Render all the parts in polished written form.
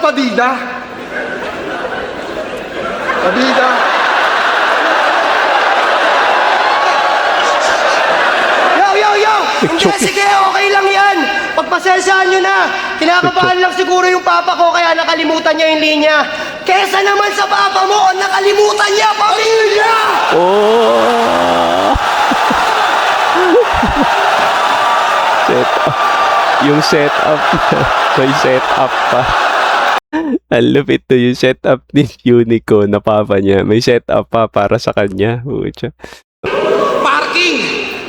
pabida. Pabida. Yo! Hindi, sige, okay lang yan. Pagpasensyahan nyo na. Kinakabahan lang siguro yung papa ko kaya nakalimutan niya yung linya. Kesa naman sa papa mo, nakalimutan niya pamilya! Oh! Setup. Yung setup. May setup pa. Ang lupit to yung setup ni Unico na papa niya. May setup pa para sa kanya. Pucha.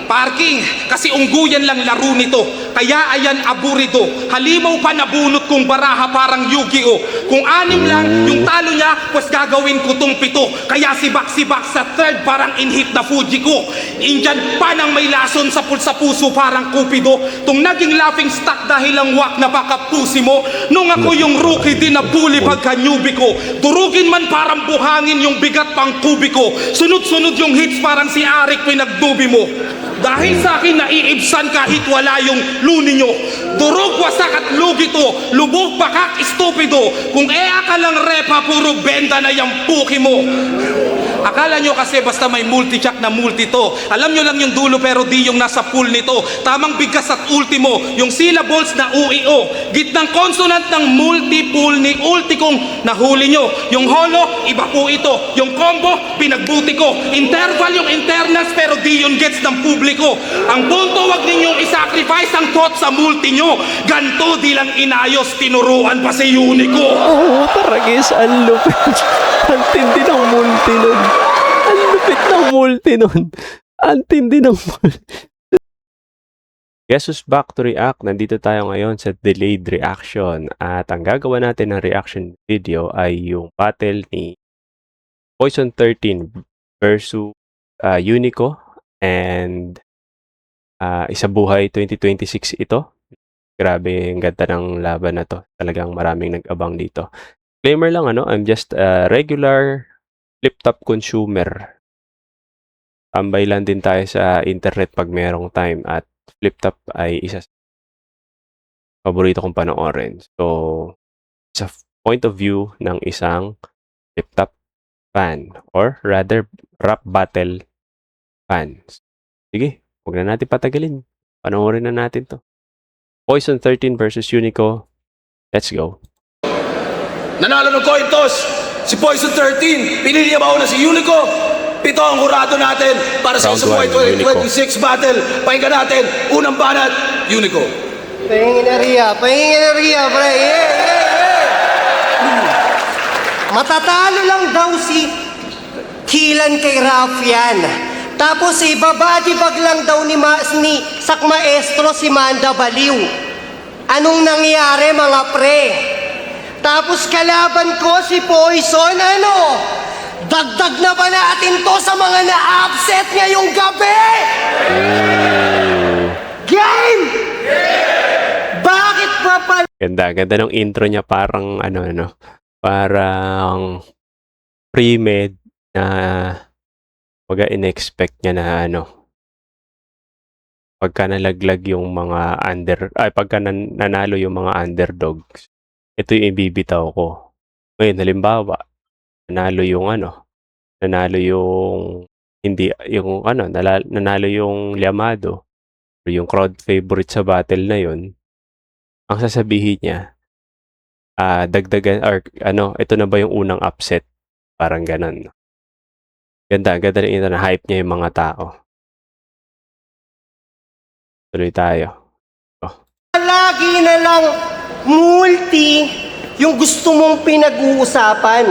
Parking! Kasi ungguyan lang laro nito. Kaya ayan aburido. Halimaw pa nabunot kong baraha parang Yu-Gi-Oh! Kung 6 lang yung talo niya, pues gagawin ko tong 7. Kaya sibak-sibak sa third parang inhit na Fuji ko. Indyan pa nang may lason sa puso parang Cupido. Tung naging laughing stock dahil ang wak na pakapusi mo. Nung ako yung rookie din na bully pagka newbie ko. Durugin man parang buhangin yung bigat pang kubiko. Sunod-sunod yung hits parang si Arik pinagdubi mo. Dahil sa akin naiibsan kahit wala yung luni nyo. Durog, wasak at lugi to. Lubog, bakak, estupido. Kung ka lang repa, puro benda na yung puki mo. Akala nyo kasi basta may multi-check na multi to. Alam nyo lang yung dulo pero di yung nasa pool nito. Tamang bigkas at ultimo, yung syllables na UEO. Gitnang consonant ng multi-pool ni ulti kong nahuli nyo. Yung holo, iba po ito. Yung combo, pinagbuti ko. Interval yung internals pero di yun gets ng publiko. Ang punto, wag ninyong isacrifice ang thought sa multi nyo. Ganto di lang inayos, tinuruan pa si Unico. Oo, taragis. Ang lupit. Ang tindi ng multi nun. Ang lupit ng multi nun. Ang tindi ng multi. Jesus back to react. Nandito tayo ngayon sa delayed reaction. At ang gagawa natin ng reaction video ay yung battle ni Poison 13 versus Unico and Isabuhay 2026 ito. Grabe, ang ganda ng laban na to. Talagang maraming nag-abang dito. Disclaimer lang, I'm just a regular flip-top consumer. Tambay lang din tayo sa internet pag merong time at flip-top ay isa sa paborito kong panoorin. So, sa point of view ng isang flip-top fan or rather rap battle fan. Sige, huwag na natin patagalin. Panoorin na natin to. Poison 13 versus Unico. Let's go. Nanalo ng coin toss, si Poison 13. Pinili niya ba una si Unico? 7 ang hurado natin para sa Round Isabuhay one, 2026 battle. Pakinggan natin, unang banat, Unico. Pahingin na Ria, pre. Matatalo lang daw si Kilan kay Rafian. Tapos ibabadibag lang daw ni Sak Maestro si Manda Baliw. Anong nangyari mga pre? Tapos kalaban ko si Poison, dagdag na ba natin to sa mga na-upset ngayong gabi? Game! Bakit pa pala? Ganda ng intro niya, parang parang pre-med na wag in-expect niya na pagka nalaglag yung mga pagka nanalo yung mga underdogs, ito yung ibibitaw ko. Ngayon, halimbawa, nanalo yung Llamado or yung crowd favorite sa battle na yun, ang sasabihin niya, dagdagan or ito na ba yung unang upset? Parang ganon. Ganda rin ito na hype niya yung mga tao. Tuloy tayo. Lagi na lang multi yung gusto mong pinag-uusapan.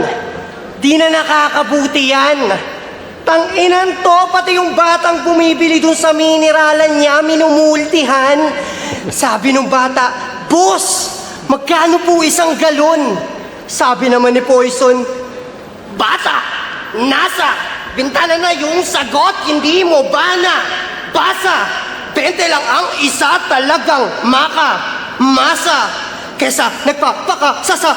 Di na nakakabuti yan. Tang-inan to, pati yung batang bumibili dun sa mineralan niya, minumultihan. Sabi nung bata, "Boss, magkano po isang galon?" Sabi naman ni Poison, "Bata, nasa bintana na yung sagot, hindi mo bana. Basa, 20 lang ang isa, talagang masa. Kesa nagpapaka, kasa,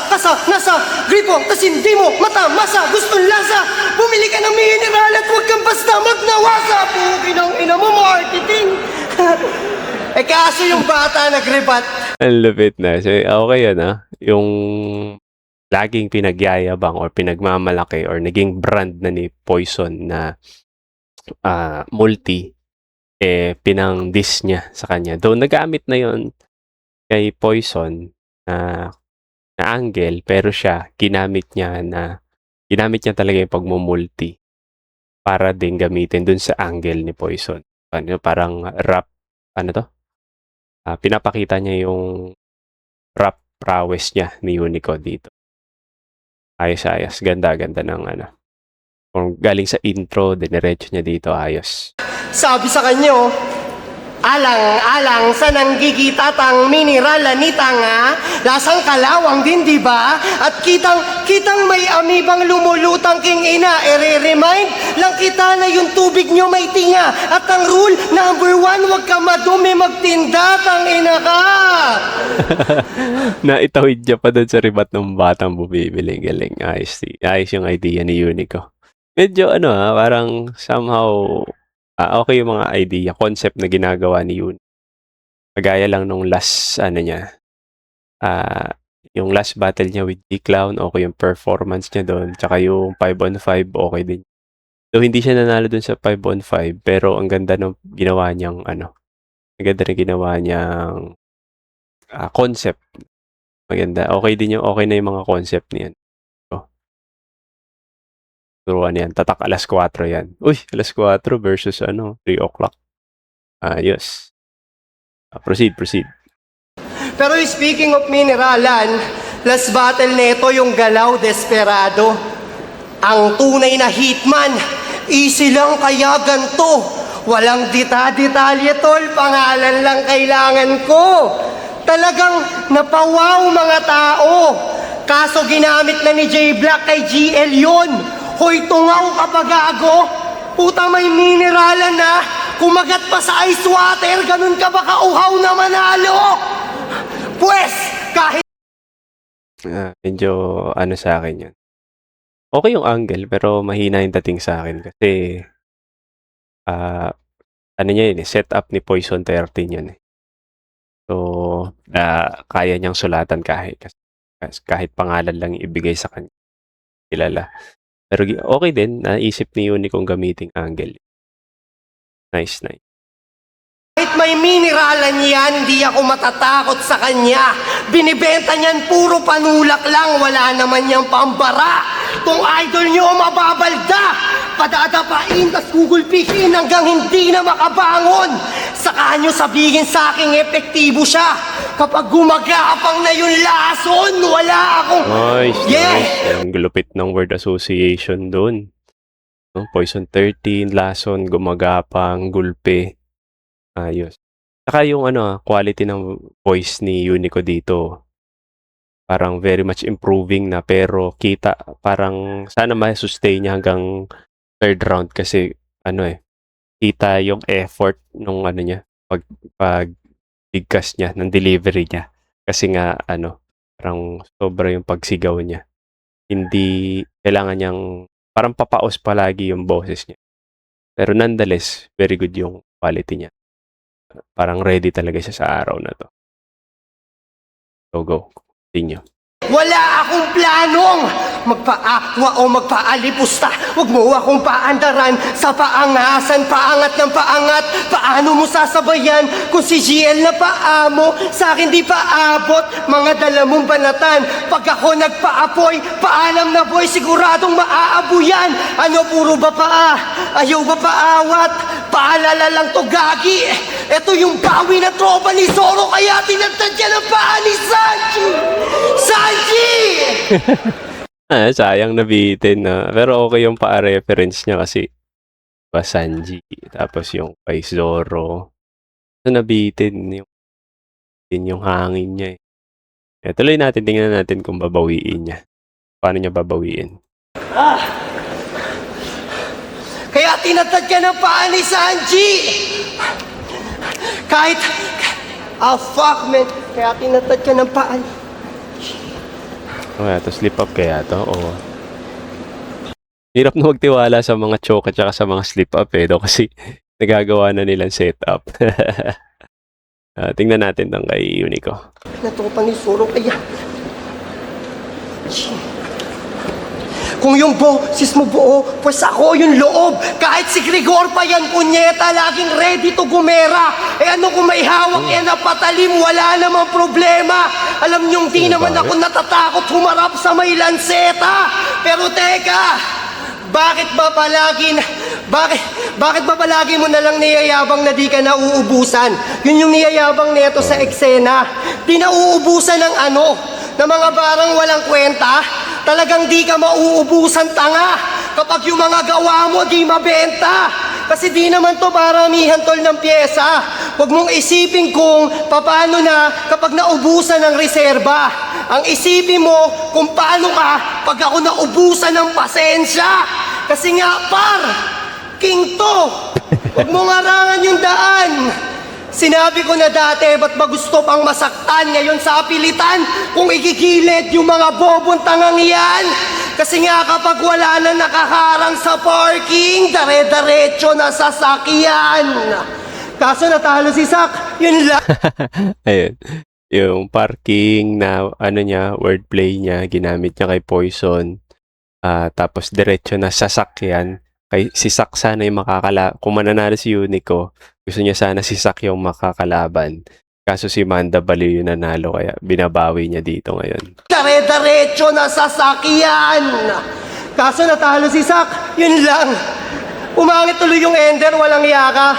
nasa, gripo, tas hindi mo mata-masa, gustong lasa. Bumili ka ng mineral at huwag kang basta magnawasa. Pugi ng ina mo, marketing." Kaso yung bata nag-rebat. Ang lupit na. So, okay yun, yung laging pinagyayabang or pinagmamalaki or naging brand na ni Poison na multi, pinang-diss niya sa kanya. Though nagamit na yon kay Poison na angle, pero siya, ginamit niya talaga yung pagmumulti para din gamitin dun sa angle ni Poison. Parang rap, pinapakita niya yung rap prowess niya ni Unico dito. Ayos-ayos. Ganda-ganda ng Kung galing sa intro, diniretso niya dito, ayos. Sabi sa kanyo, alang-alang sa nanggigitatang minerala nga, lasang kalawang din, di ba? At kitang may amibang lumulutang king ina, remind lang kita na yung tubig nyo may tinga. At ang rule, number 1, huwag ka madumi magtinda, tang ina ka! Naitawid niya pa doon sa ribat ng batang bumibili. Galing. Ayos yung idea ni Unico. Medyo parang somehow okay yung mga idea, concept na ginagawa ni Unico. Kagaya lang nung last niya. Yung last battle niya with G-Clown, okay yung performance niya doon. Tsaka yung 5-on-5, okay din. Though hindi siya nanalo doon sa 5-on-5, pero ang ganda ng ginawa niyang ang ganda rin ginawa niyang concept. Maganda. Okay na yung mga concept niyan. Turuan yan. Tatak alas 4 yan. Uy, alas 4 versus 3 o'clock. Ayos. Proceed. Pero speaking of mineralan, last battle nito yung Galaw Desperado. Ang tunay na hitman, easy lang kaya ganto. Walang detalye tol, pangalan lang kailangan ko. Talagang napawaw mga tao. Kaso ginamit na ni J Black kay GL yun. Hoy tungaw kapagago. Puta may mineralan na. Kumagat pa sa ice water, ganun ka ba kauhaw na manalo? Pwes, kahit Medyo sa akin yan. Okay yung angle, pero mahina yung dating sa akin kasi niya yun set up ni Poison 13 yun eh. So, kaya niyang sulatan kahit pangalan lang ibigay sa kanya. Kilala. Pero okay din, naisip ni Unico kung gamiting angle. Nice. may mineralan yan, hindi ako matatakot sa kanya. Binibenta niyan puro panulak lang, wala naman niyang pambara. Kung idol niyo mababalda, padadapain tas gugulpihin hanggang hindi na makabangon. Saka niyo sabihin sa aking epektibo siya. Kapag gumagapang na yung lason, wala akong... Nice. Ang gulupit ng word association doon. No? Poison 13, lason, gumagapang, gulpe. Ayos. Saka yung quality ng voice ni Unico dito. Parang very much improving na, pero kita parang sana ma-sustain niya hanggang third round kasi kita yung effort nung niya pag bigkas niya ng delivery niya. Kasi nga parang sobra yung pagsigaw niya. Hindi kailangan niyang parang papaos palagi yung boses niya. Pero nonetheless, very good yung quality niya. Parang ready talaga siya sa araw na to. Go. Continue. Wala akong planong magpaakwa o magpaalipusta. Huwag mo akong paandaran sa paangasan, paangat ng paangat. Paano mo sasabayan kung si GL na paamo sa akin di paabot? Mga dala mong banatan. Pag ako nagpaapoy, paalam na boy, siguradong maaabo yan. Ano puro ba paa? Ayaw ba paawat? Paalala lang to gagi. Ito yung bawi na tropa ni Zoro, kaya tinagtad niya ng paa ni Sanji! Sanji! Sayang nabitin na. Pero okay yung pa-reference niya kasi Sanji. Tapos yung kay Zoro. So nabitin yung hangin niya eh. Tuloy natin, tingnan natin kung babawiin niya. Paano niya babawiin? Kaya tinatad ka ng paa ni Sanji! Kahit... fuck man! Kaya tinatad ka ng paa ni... Okay, to slip up kaya to? Oo. Hirap na magtiwala sa mga choke at saka sa mga slip up kasi nagagawa na nilang setup. Tingnan natin tong kay Unico. Natropa ni Zoro, kaya... Kung yung boses mo buo, pues ako yung loob. Kahit si Grigor pa yan, punyeta, laging ready to gumera. Eh ano kung may hawak yan na patalim, wala namang problema. Alam niyong di naman ako natatakot humarap sa may lanseta. Pero teka, bakit ba palagi mo na lang niyayabang na di ka nauubusan? Yun yung niyayabang nito sa eksena. Di nauubusan ng ano? Na mga barang walang kwenta? Talagang di ka mauubusan, tanga, kapag yung mga gawa mo di mabenta. Kasi di naman to paramihan tol ng pyesa. Huwag mong isipin kung paano na kapag naubusan ng reserba. Ang isipin mo kung paano ka pag ako naubusan ng pasensya. Kasi nga par, king to. Huwag mong harangan yung daan. Sinabi ko na dati, ba't ba gusto pang masaktan ngayon sa apilitan kung igigilid yung mga bobong tangang yan? Kasi nga kapag wala na nakaharang sa parking, dare-daretso na sasakyan. Kaso natalo si Sak, yun lang. Ayun. Yung parking na wordplay niya, ginamit niya kay Poison. Tapos diretso na sasakyan. Kay si Sak sana yung kung mananalo si Unico, gusto niya sana si Sak yung makakalaban. Kaso si Manda baliw yung nanalo, kaya binabawi niya dito ngayon. Dare-daretso na sasakyan. Kaso natalo si Sak, yun lang. Umangit tuloy yung Ender, walang yaka.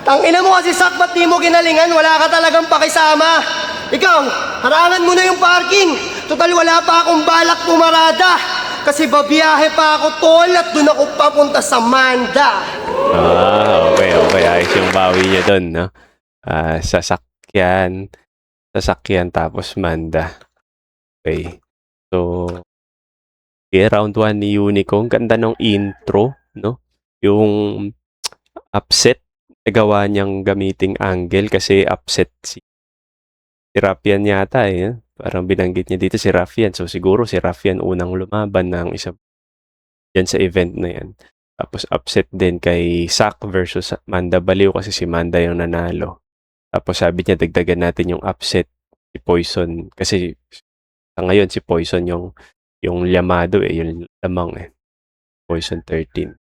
Tangina mo kasi Sak, ba't di mo ginalingan? Wala ka talagang pakisama. Ikaw, harangan mo na yung parking. Total wala pa akong balak pumarada. Kasi babiyahe pa ako tol at doon ako papunta sa Manda. Okay. Ayos yung bawi niya doon, no? Sasakyan tapos Manda. Okay. So, round 1 ni Unico. Ang ganda ng intro, no? Yung upset, nagawa niyang gamiting angle kasi upset si Rafian yata eh. Parang binanggit niya dito si Rafian. So, siguro si Rafian unang lumaban ng isa yan sa event na yan. Tapos upset din kay Sak versus Manda Baliw kasi si Manda yung nanalo. Tapos sabi niya dagdagan natin yung upset si Poison kasi sa ngayon si Poison yung llamado yung lamang Poison 13.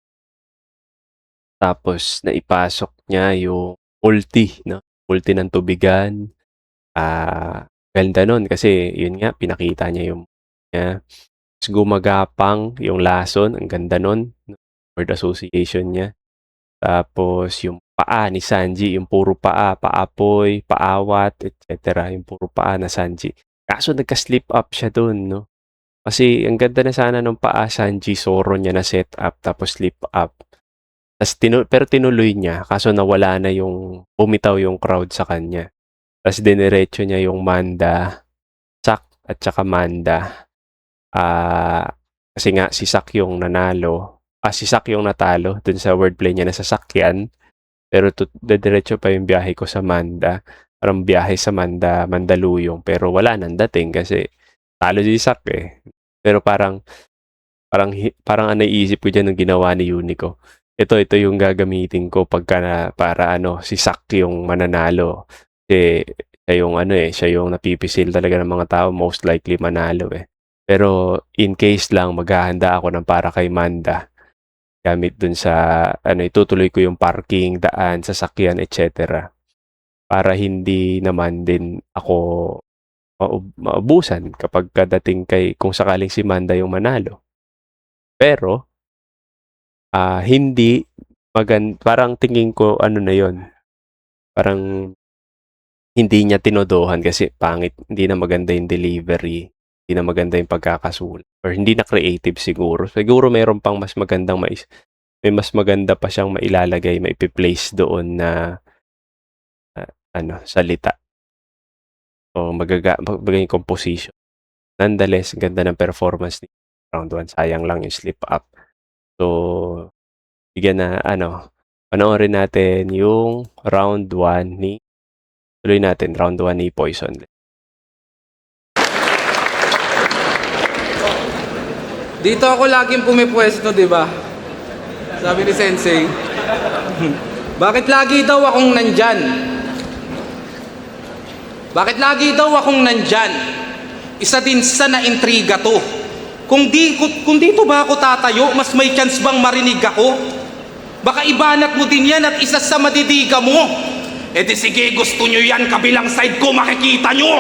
Tapos naipasok niya yung ulti, no? Ulti ng tubigan. Ganda nun kasi yun nga pinakita niya yung gumagapang yung lason, ang ganda nun. Word association niya. Tapos yung paa ni Sanji, yung puro paa, paapoy, paawat, etc. Yung puro paa na Sanji. Kaso nagka-slip up siya dun, no? Kasi ang ganda na sana ng paa Sanji, Zoro niya na set up, tapos slip up. Pero tinuloy niya, kaso nawala na bumitaw yung crowd sa kanya. Tapos diniretso niya yung Manda, Sak at saka Manda. Kasi nga si Sak yung nanalo. Si Sak yung natalo dun sa wordplay niya na sasakyan. Pero diretso pa yung biyahe ko sa Manda. Parang biyahe sa Mandaluyong. Pero wala nang dating kasi talo si Sak eh. Pero parang naiisip ko dyan ng ginawa ni Unico. Ito yung gagamitin ko para si Sak yung mananalo. Kasi siya yung napipisil talaga ng mga tao, most likely manalo eh. Pero in case lang maghahanda ako ng para kay Manda. Gamit dun sa itutuloy ko yung parking, daan, sasakyan, etc. Para hindi naman din ako maubusan kapag kadating kung sakaling si Manda yung manalo. Pero hindi parang tingin ko na yon. Parang hindi niya tinodohan kasi pangit, hindi na maganda yung delivery, hindi na maganda yung pagkakasulat, or hindi na creative siguro. Siguro mayroon pang mas magandang may mas maganda pa siyang mailalagay, maipi-place doon na salita. O magaging composition. Nonetheless, ganda ng performance ni round 1. Sayang lang yung slip up. So, bigyan na panoorin natin yung round 1 tuloy natin, round 1 ni Poison. Dito ako laging pumipwesto, di ba? Sabi ni Sensei. Bakit lagi daw akong nandyan? Bakit lagi daw akong nandyan? Isa din sa naintriga to. Kung dito ba ako tatayo, mas may chance bang marinig ako? Baka ibanat mo din yan at isa sa madidiga mo. E di sige, gusto nyo yan, kabilang side ko, makikita nyo.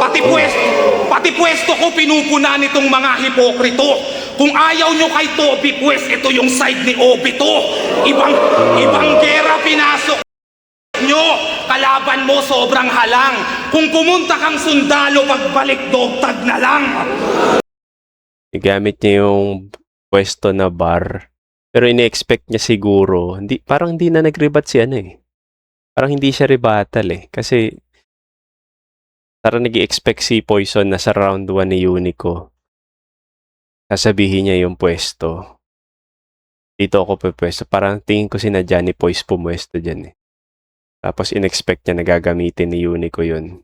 Pati pwesto ko pinupunan nitong mga hipokrito. Kung ayaw nyo kay Toby, pues ito yung side ni Obito. Ibang gera pinasok nyo. Kalaban mo sobrang halang. Kung pumunta kang sundalo, pagbalik dogtag na lang. Gamit niya yung pwesto na bar. Pero ini-expect niya siguro, parang hindi na nag-rebat si ano eh. Parang hindi siya rebuttal eh. Kasi, parang nag-expect si Poison na sa round 1 ni Unico. Sasabihin niya yung pwesto. Dito ako pwesto. Parang tingin ko sinadya ni Poise pumwesto dyan eh. Tapos in-expect niya na gagamitin ni Unico yun.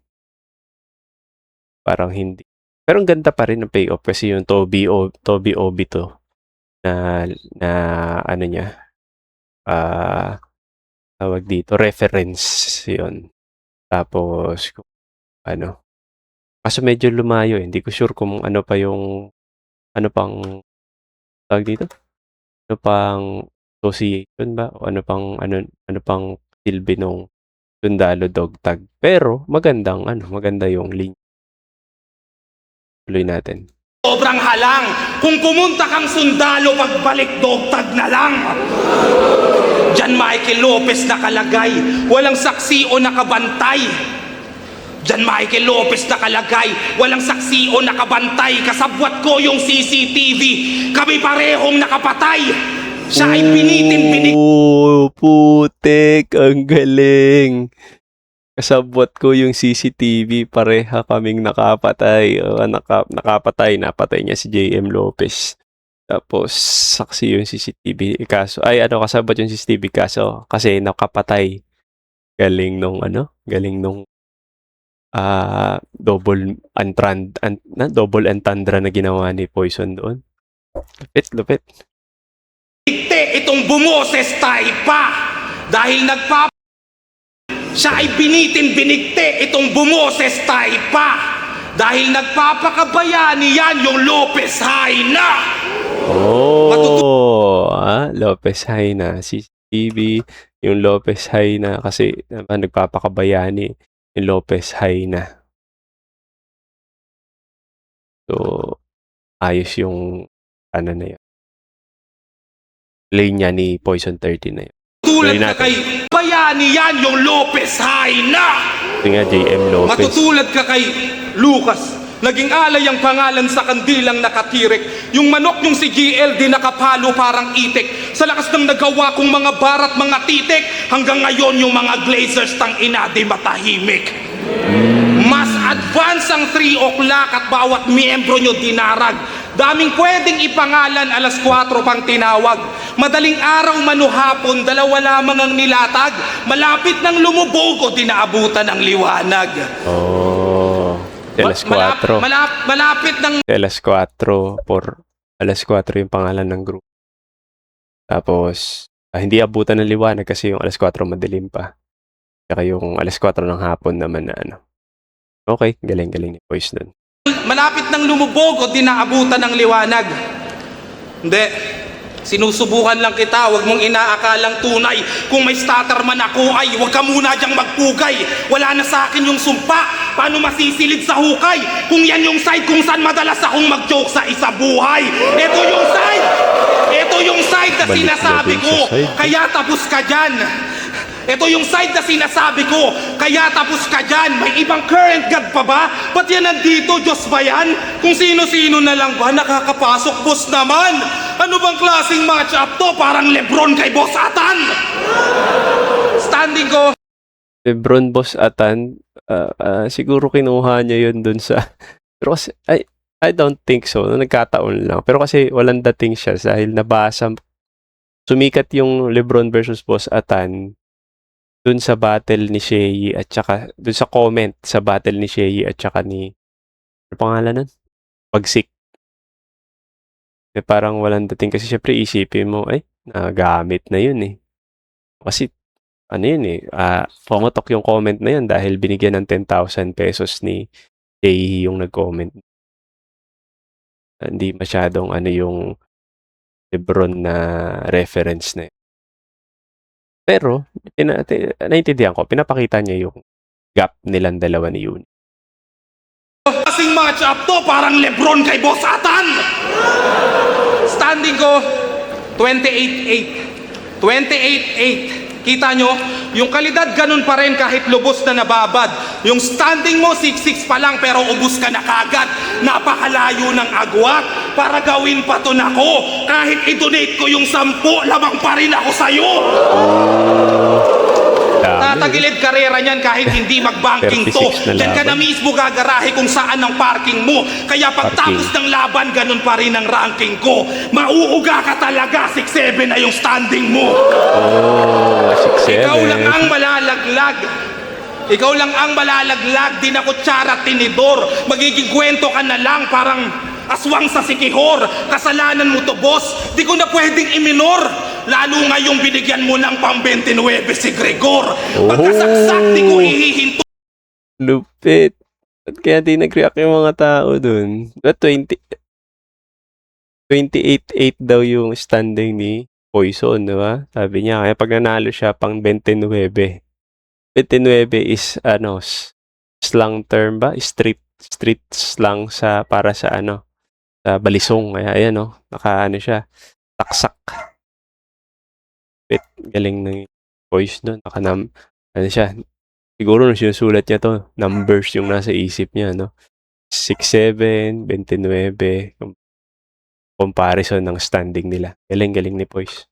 Parang hindi. Pero ang ganda pa rin ng payoff kasi yung Toby Obito na ano niya, tawag dito, reference yun. Tapos, ano, kaso medyo lumayo eh. Hindi ko sure kung ano pang, tawag dito? Ano pang association ba? O ano pang silbi nung sundalo dog tag. Pero, maganda yung link. Tuloy natin. Sobrang halang. Kung pumunta kang sundalo, pagbalik dogtag na lang. Diyan Michael Lopez nakalagay. Walang saksi o nakabantay. Diyan Michael Lopez nakalagay. Walang saksi o nakabantay. Kasabwat ko yung CCTV. Kami parehong nakapatay. Siya ay pinitin. Putik. Ang galing. Kasabwat ko yung CCTV, pareha kaming nakapatay. Napatay niya si JM Lopez. Tapos, saksi yung CCTV. Kaso, kasabwat yung CCTV kaso, kasi nakapatay. Galing nung double entendre na ginawa ni Poison doon. Lupit. Itong bumoses tayo pa. Dahil siya ay binigte itong bumoses tayo pa. Dahil nagpapakabayani yan yung Lopez Haina. Lopez Haina. CCTV, yung Lopez Haina. Kasi nagpapakabayani yung Lopez Haina. So, ayos yung na yun. Lane niya ni Poison 13 na yun. Tulad ka kay bayani yan yung Lopez Haina. Ito nga, JM Lopez. Matutulad ka kay Lucas. Naging alay ang pangalan sa kandilang nakatirik. Yung manok yung si GL di nakapalo parang itik. Sa lakas ng nagawa kong mga barat mga titik. Hanggang ngayon yung mga Glazers tang ina di matahimik. Mas advance ang 3 o'clock at bawat miyembro nyo dinarag. Daming pwedeng ipangalan, alas 4 pang tinawag. Madaling araw manuhapon, dalawa lamang ang nilatag. Malapit ng lumubog o dinaabutan ng liwanag. Alas 4. Malapit ng Alas 4 alas 4 yung pangalan ng group. Tapos, hindi abutan ng liwanag kasi yung alas 4 madilim pa. Kaya yung alas 4 ng hapon naman na ano. Okay, galing ni Poise nun. malapit ng lumubog o dinaabutan ng liwanag. Hindi. Sinusubukan lang kita, huwag mong inaakalang tunay. Kung may stutter man ako ay huwag ka muna diyang magpugay. Wala na sa akin yung sumpa, paano masisilid sa hukay? Kung yan yung side kung saan madalas akong mag-joke sa isa buhay. Ito yung side! Ito yung side na sinasabi ko, kaya tapos ka dyan. Ito yung side na sinasabi ko, kaya tapos ka dyan. May ibang current god pa ba? Ba't yan nandito? Diyos ba yan? Kung sino-sino na lang ba nakakapasok, boss naman? Ano bang klaseng match-up to? Parang Lebron kay Boss Atan. Standing ko. Lebron Boss Atan, siguro kinuha niya yun dun sa... Pero kasi, I don't think so. Nagkataon lang. Pero kasi walang dating siya dahil nabasa. Sumikat yung Lebron versus Boss Atan dun sa battle ni Shea at saka dun sa comment sa battle ni Shea at saka ni ano pangalan nun? Pagsik. Parang walang dating kasi syempre isipin mo nagamit na yun eh. Kasi ano yun eh, pumatok yung comment na yun dahil binigyan ng 10,000 pesos ni Shea yung nag-comment. Hindi masyadong ano yung Lebron na reference na yun. Pero, naiintindihan ko, pinapakita niya yung gap nilang dalawa ni Uni. Kasing match up to, parang Lebron kay Boss Atan. Standing ko, 28-8. 28-8. Kita nyo, yung kalidad ganun pa rin kahit lubos na nababad. Yung standing mo, 6-6 pa lang pero ubus ka na kagad. Napakalayo ng agwat para gawin pa to nako. Kahit i-donate ko yung 10, lamang pa rin ako sa'yo. Tatagilid karera niyan kahit hindi mag-banking to. 36 na Diyan ka na laban. mismo gagarahe kung saan ang parking mo. Kaya pagtapos ng laban, ganun pa rin ang ranking ko. Mauuga ka talaga, 6-7 na yung standing mo. Oh, 6-7. Ikaw lang ang malalaglag. Ikaw lang ang malalaglag, di na kutsara at tinidor. Magiging kwento ka na lang, parang aswang sa sikihor. Kasalanan mo to, boss. Di ko na pwedeng iminor. Lalo ngayong binigyan mo ng pang-29 si Gregor. Pagkasaksak, di ko ihihinto. Lupit. Ba't kaya di nag-react yung mga tao dun? Ba't 28-8 daw yung standing ni Poison, di ba? Sabi niya, kaya pag nanalo siya, pang 29. 29 is, slang term ba? Street slang para sa sa balisong. Kaya, ayan, siya, taksak. Galing ng voice doon. Siya, siguro nung sinusulat niya to, numbers yung nasa isip niya, 6-7, 29, comparison ng standing nila. Galing ni Poise.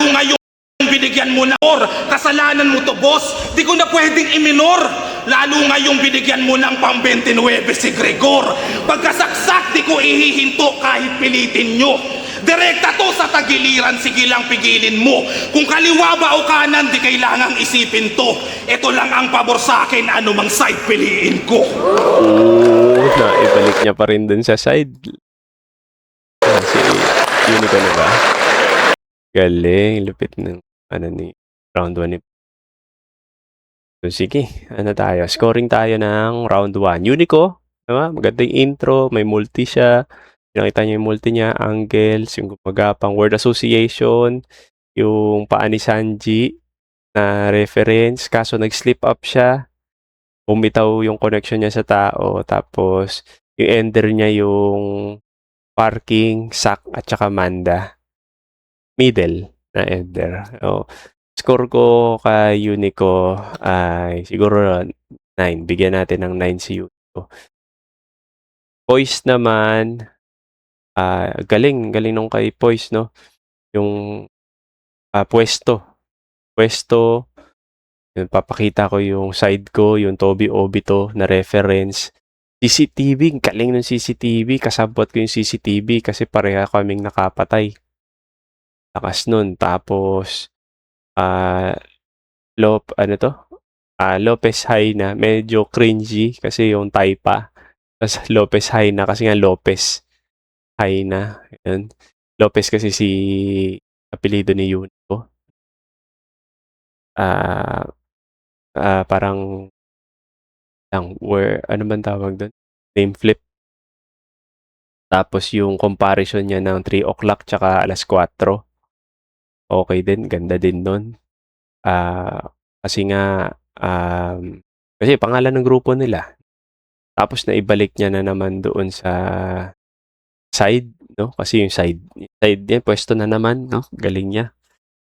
Ngayong binigyan mo na or kasalanan mo to, boss. Di ko na pwedeng iminor. Lalo ngayong binigyan mo ng pang-29 si Gregor. Pagkasaksak, di ko ihihinto kahit pilitin nyo. Direkta to sa tagiliran, sige lang pigilin mo. Kung kaliwa ba o kanan, di kailangang isipin to. Ito lang ang pabor sa akin, anumang side piliin ko. Ibalik niya pa rin dun sa side. Si Unico na ba? Galing, lupit ng ni round 1 ni. So sige, tayo? Scoring tayo ng round 1. Unico, diba? Magandang intro, may multi siya. Nakita niyo yung multi niya, angles, yung gumagapang word association, yung paa ni Sanji na reference, kaso nag-slip up siya, bumitaw yung connection niya sa tao, tapos yung ender niya yung parking, sack, at saka manda. Middle na ender. Score ko kay Unico ay siguro 9. Bigyan natin ng 9 si Unico. Poise naman, galing nung kay Poise, yung pwesto, yun, papakita ko yung side ko, yung Toby Obito na reference. CCTV, galing ng CCTV, kasabot ko yung CCTV kasi pareha kaming nakapatay. Lakas nun. Tapos Lopez Haina, medyo cringy kasi yung Taipa. Tapos Lopez Haina kasi nga Lopez Haina. Yun. Lopez kasi si apelido ni Unico. Parang ano man tawag doon? Name flip. Tapos yung comparison niya ng 3 o'clock tsaka alas 4. Okay din, ganda din nun. Kasi nga, kasi pangalan ng grupo nila. Tapos naibalik niya na naman doon sa side, Kasi yung side niya, pwesto na naman, Galing niya.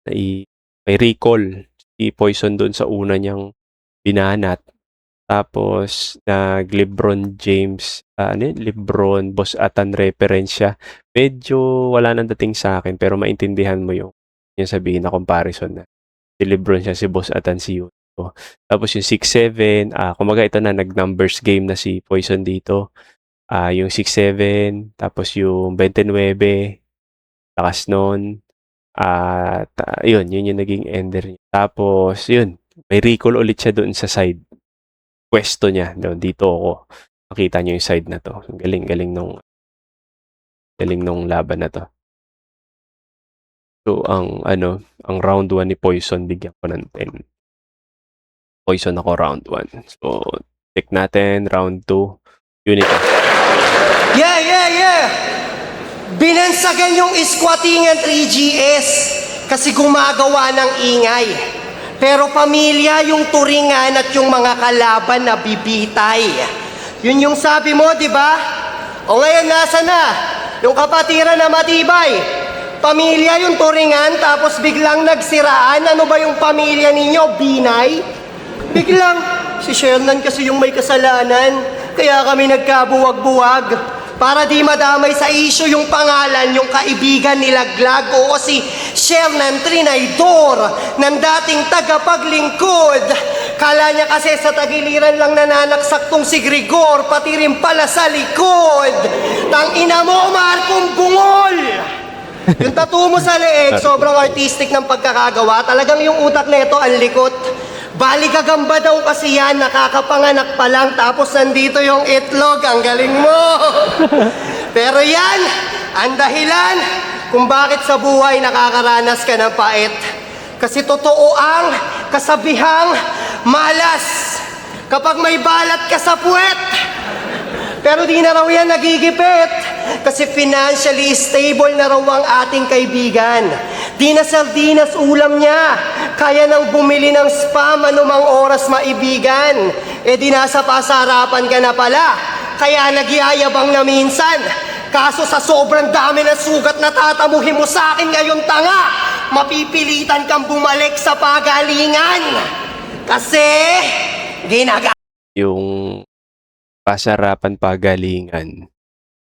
May recall si Poison doon sa una niyang binanat. Tapos nag-Lebron James, Lebron Boss Atan reference siya. Medyo wala nang dating sa akin pero maintindihan mo yung sabihin na comparison na si Lebron siya, si Boss Atan si Unico. Tapos yung 6-7, kumaga ito na nag-numbers game na si Poison dito. Yung 6-7, tapos yung 29, lakas nun. At yun yung naging ender niya. Tapos yun, may recall ulit siya doon sa side. Pwesto niya, dito ako. Makita niyo yung side na to. Galing nung laban na to. So ang round 1 ni Poison, bigyan ko ng 10. Poison ako round 1. So check natin round 2. Unico. Yeah. Binansagan yung squattingan 3GS kasi gumagawa ng ingay. Pero pamilya yung turingan at yung mga kalaban na bibitay. Yun yung sabi mo, di ba? O ngayon, nasa na? Yung kapatiran na matibay. Pamilya yung turingan, tapos biglang nagsiraan. Ano ba yung pamilya ninyo? Binay? Biglang, si Shernan kasi yung may kasalanan. Kaya kami nagkabuwag-buwag. Para di madamay sa isyo yung pangalan, yung kaibigan nilaglag. Oo, si Shernan Trinaydor, ng dating tagapaglingkod. Kala niya kasi sa tagiliran lang nananaksak tong si Grigor, pati rin pala sa likod. Tangina mo, Markong Bungol! Yung tattoo mo sa leeg, sobrang artistic ng pagkakagawa. Talagang yung utak na ito, ang likot. Bali gagamba daw kasi yan, nakakapanganak pa lang, tapos nandito yung itlog, ang galing mo. Pero yan, ang dahilan kung bakit sa buhay nakakaranas ka ng pait. Kasi totoo ang kasabihang malas kapag may balat ka sa puwet. Pero di na raw yan nagigipit kasi financially stable na raw ang ating kaibigan. Di na sardinas ulam niya. Kaya nang bumili ng spam anumang oras maibigan. Eh di nasa pasarapan ka na pala. Kaya nagyayabang na minsan. Kaso sa sobrang dami ng sugat na tatamuhin mo sa akin ngayon tanga, mapipilitan kang bumalik sa pagalingan. Kasi Yung pasarapan pagalingan.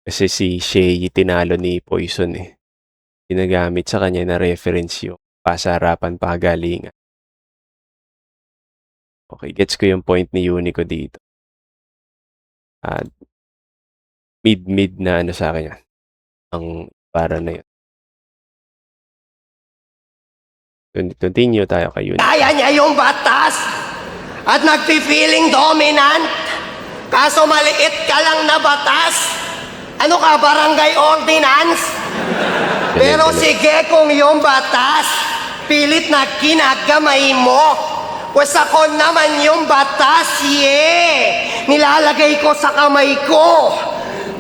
Kasi si Shay tinalo ni Poison eh. Ginagamit sa kanya na reference yung pasarapan pagalingan. Okay, gets ko yung point ni Unico dito. At mid na ano sa akin yan. Ang para na yun. Continue tayo kay Unico. kaya niya yung batas at nagpi-feeling dominant. Kaso maliit ka lang na batas. Ano ka, barangay ordinance? Pero sige kung yung batas, pilit na ginagamay mo. Pues ako naman yung batas, nilalagay ko sa kamay ko.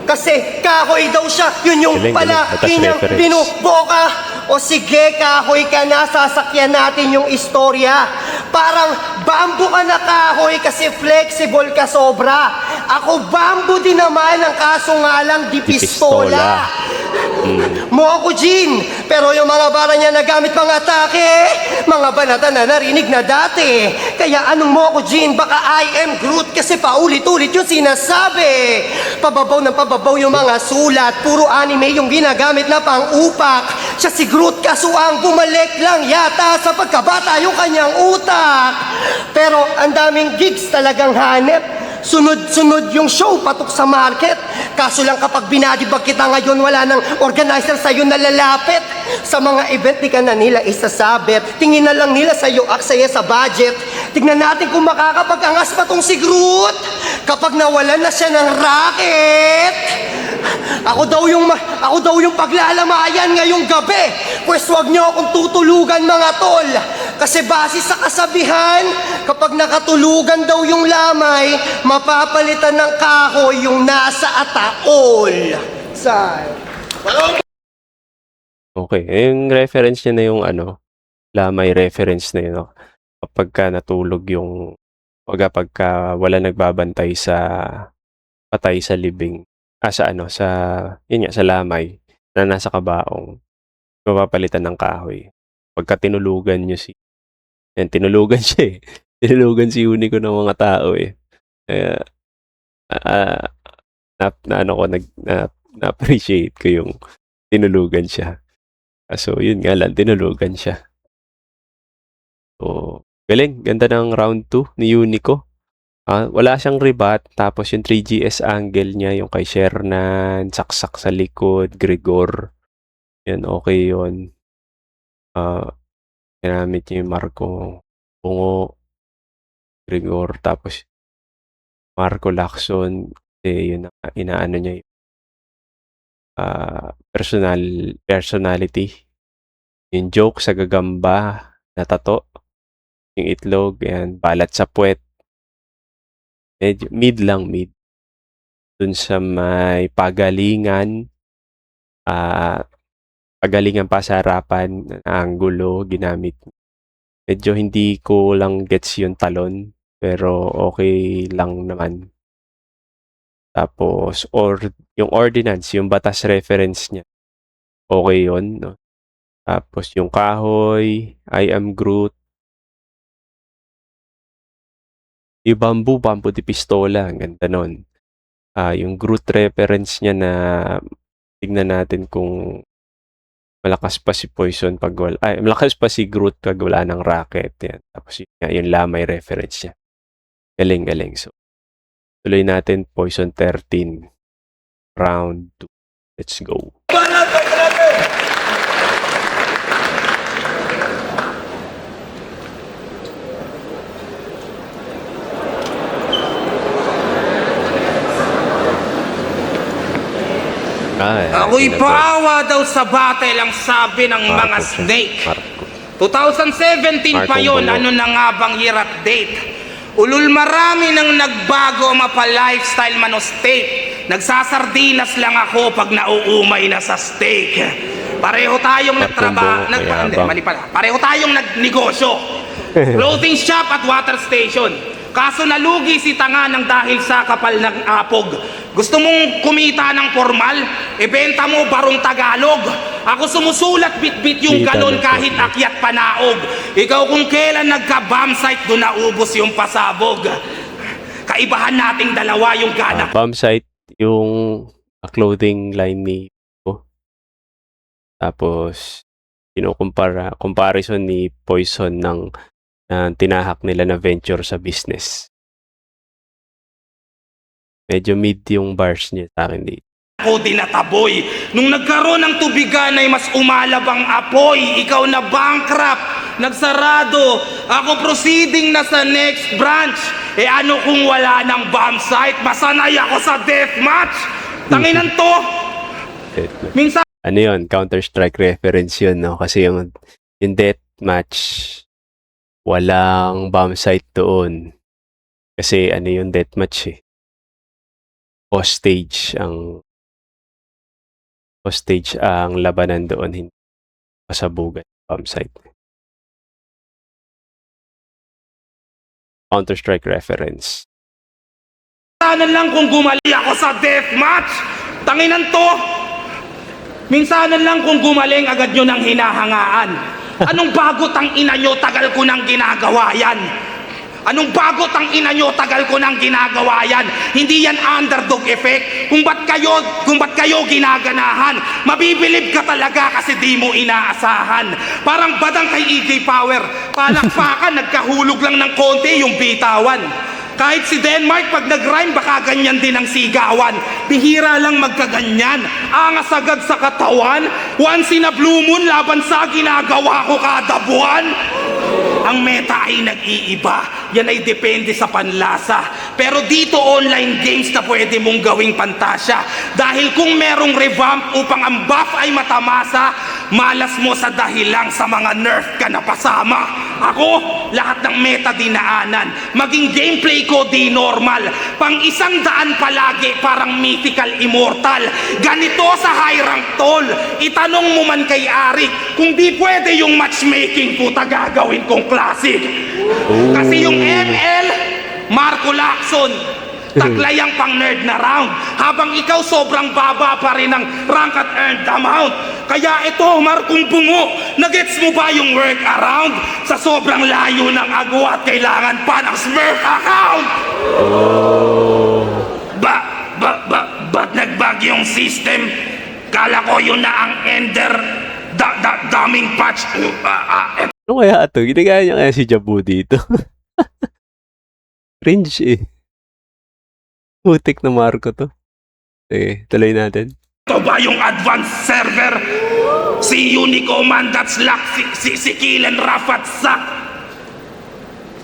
Kasi kahoy daw siya, yun yung Galing, pala, batas yun yung reference. binuboka. O sige, kahoy ka na, sasakyan natin yung istorya. Parang bambu ka na kahoy kasi flexible ka sobra. Ako bambu din naman, ang kaso nga lang di pistola. Mo ako, Jean. Pero yung mga bara niya na gamit mga atake, mga banata na narinig na dati. Kaya anong mo ako, Jean? Baka I am Groot kasi paulit-ulit yung sinasabi. Pababaw ng pababaw yung mga sulat. Puro anime yung ginagamit na pang-upak. Siya si Groot kaso ang bumalik lang yata sa pagkabata yung kanyang utak. Pero ang daming gigs talagang hanep. Sunod-sunod yung show patok sa market. Kaso lang kapag binadibag kita ngayon, wala nang organizer sa'yo na lalapit. Sa mga event, di ka na nila isasabit. Tingin na lang nila sa'yo aksaya sa budget. Tignan natin kung makakapag-angas pa tong si Groot. Kapag nawalan na siya ng racket. Ako daw yung paglalamayan ngayong gabi. Pwes wag niyo akong tutulugan mga tol. Kasi base sa kasabihan, kapag nakatulugan daw yung lamay, mapapalitan ng kahoy yung nasa ataol. Okay, yung reference niya na yung ano, lamay reference na yun. No? Kapag ka natulog yung, pagka wala nagbabantay sa patay sa libing, sa yun nga, sa lamay na nasa kabaong, mapapalitan ng kahoy. Pagka tinulugan nyo tinulugan siya eh. Tinulugan si Unico ng mga tao eh. Kaya, na-appreciate ko yung tinulugan siya. So, yun nga lang, tinulugan siya. So, galing. Ganda ng round 2 ni Unico. Wala siyang rebat. Tapos yung 3GS angle niya, yung kay Shernan, saksak sa likod, Grigor. Yan, okay yun. Ginamit niya yung Marco Bungo, Grigor, tapos Marco Lacson, yun ang inaano niya yung personality. Yung joke sa gagamba na tato, yung itlog, yan, balat sa puwet. Medyo, mid. dun sa may pagalingan, pagalingan pa sa harapan, angulo ginamit. Medyo hindi ko lang gets yung talon, pero okay lang naman. Tapos, yung ordinance, yung batas reference niya, okay yun, no? Tapos, yung kahoy, I am Groot. Yung bamboo di pistola, ang ganda nun. Yung Groot reference niya na tignan natin kung malakas pa si Poison pag wala, malakas pa si Groot pag wala ng rocket. Yan. Tapos yung lamay reference niya. Galing. So, tuloy natin Poison 13. Round 2. Let's go. Ako'y sinabi. paawa daw sa battle ang sabi ng mga Marco siya. snake. Marco. 2017 pa Marco yun, Bolo. ano na nga bang year at date? Ulul marami nang nagbago mapa-lifestyle man o state. Nagsasardinas lang ako pag nauumay na sa steak. Pareho tayong Marco Bolo, hindi, mayabang. mali pala. Pareho tayong nagnegosyo. Clothing shop at water station. Kaso nalugi si tanga ng dahil sa kapal ng apog. Gusto mong kumita ng formal? Ibenta mo barong Tagalog. Ako sumusulat bit-bit yung Kita galon ng kahit formal. akyat panaog. Ikaw kung kailan nagka-bomb site doon naubos yung pasabog. Kaibahan nating dalawa yung gana. Bomb site, yung clothing line ni Tapos, comparison ni Poison ng tinahak nila na venture sa business. Medyo mid yung bars niya sa akin dito. Ako dinataboy. Nung nagkaroon ng tubigan ay mas umalabang apoy. Ikaw na bankrupt, nagsarado. Ako proceeding na sa next branch. Ano kung wala ng bomb site? Masanay ako sa deathmatch. Tanginan to. Minsan Ano yun? Counter-Strike reference yun, no? Kasi yung deathmatch, walang bomb site doon. Kasi ano yung deathmatch eh. Hostage ang labanan doon, hindi pasabugan bomb site. Counter-Strike reference. minsanan lang kung gumali ako sa deathmatch. Tanginan to. Minsanan lang kung gumaling agad nyo ng hinahangaan. Anong bago tang ina nyo, tagal ko nang ginagawa yan. Anong bago tang ina nyo, tagal ko nang ginagawa yan. Hindi yan underdog effect. Kung ba't kayo ginaganahan, mabibilib ka talaga kasi di mo inaasahan. Parang badang kay EJ Power, palakpakan, nagkahulog lang ng konti yung bitawan. Kahit si Denmark pag nag-rhyme baka ganyan din ang sigawan. Bihira lang magkaganyan, angas agad sa katawan. Once in a blue moon laban sa ginagawa ko kada buwan. Ang meta ay nag-iiba, yan ay depende sa panlasa. Pero dito online games na pwede mong gawing pantasya. Dahil kung merong revamp upang ang buff ay matamasa, malas mo sa dahilang sa mga nerf ka na pasama. Ako, lahat ng meta dinaanan. Maging gameplay ko di normal. Pang 100 palagi parang mythical immortal. Ganito sa high rank tol. Itanong mo man kay Arik, kung di pwede yung matchmaking puta gagawin kong classic. Kasi yung ML, Marco Lacson, taglayang pang nerd na round. Habang ikaw sobrang baba pa rin ang rank at earned amount. Kaya ito, Markong Bungo, nagets mo ba yung workaround? Sa sobrang layo ng agwat, kailangan pa ng Smurf account. Ba't nagbag yung system? Kala ko yun na ang ender. Daming patch. Ano kaya ito? Ginagaya niya kaya si Jabu dito. Cringe eh. Putik na Marco to. Sige, tuloy natin. Ito ba yung advanced server? Si Unicommand that's lock, si Killen Rafat Sak.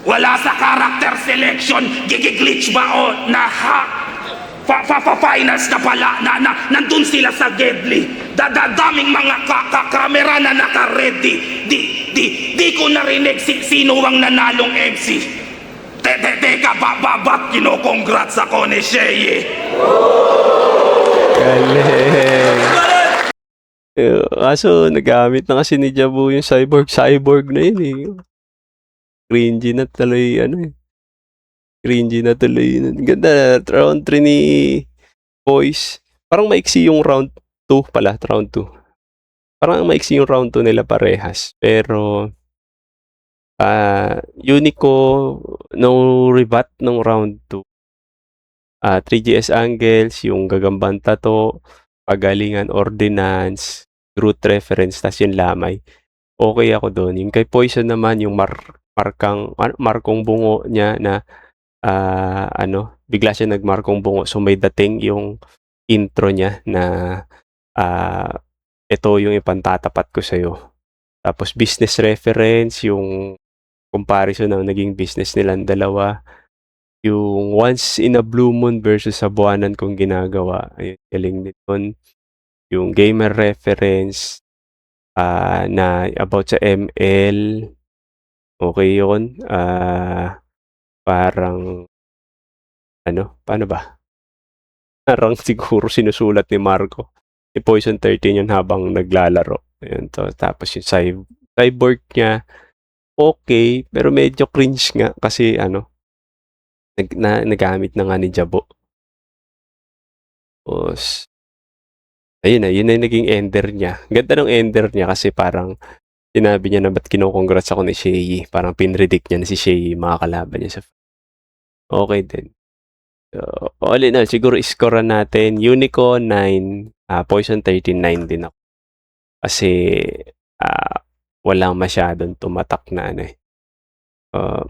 Wala sa character selection, gigiglitch ba o na-hack? Finals na pala, nandun sila sa Gedli. Daming mga kamera na naka-ready. Di ko narinig sino ang nanalong MC. Teka, ba't kinokongrats ako ni Shea? Galing. Kaso, nagamit na kasi ni Jabu yung cyborg na yun eh. Cringy na tuloy, Cringy na tuloy. Ganda, round 3 ni Boys. Parang maiksi yung round 2 pala, round 2. Parang maiksi yung round 2 nila parehas. Pero, Unico, no rebat ng round 2. 3GS Angles, yung gagambang tato, pagalingan ordinance, root reference, tas yung lamay. Okay ako doon. Yung kay Poison naman, yung markong bungo niya na bigla siya nagmarkong bungo. So may dating yung intro niya na ito yung ipantatapat ko sa'yo. Tapos business reference, yung comparison ng naging business nilang dalawa. Yung once in a blue moon versus sa buwanan kong ginagawa. Ayun, galing din nun. Yung gamer reference na about sa ML. Okay yun. Parang paano ba? Parang siguro sinusulat ni Marco. Si Poison 13 yun habang naglalaro. Ayun to. Tapos yung cyborg niya, okay, pero medyo cringe nga kasi nagamit na nga ni Jabo. Tapos, ayun na, yun na yung naging ender niya. Ganda ng ender niya kasi parang sinabi niya na ba't kinokongrats ako ni Shea. Parang pinredict niya na si Shea makakalaban niya sa okay din. So, all in all, siguro score natin Unico 9, Poison 13, 9 din ako. Kasi walang masyadong tumatak na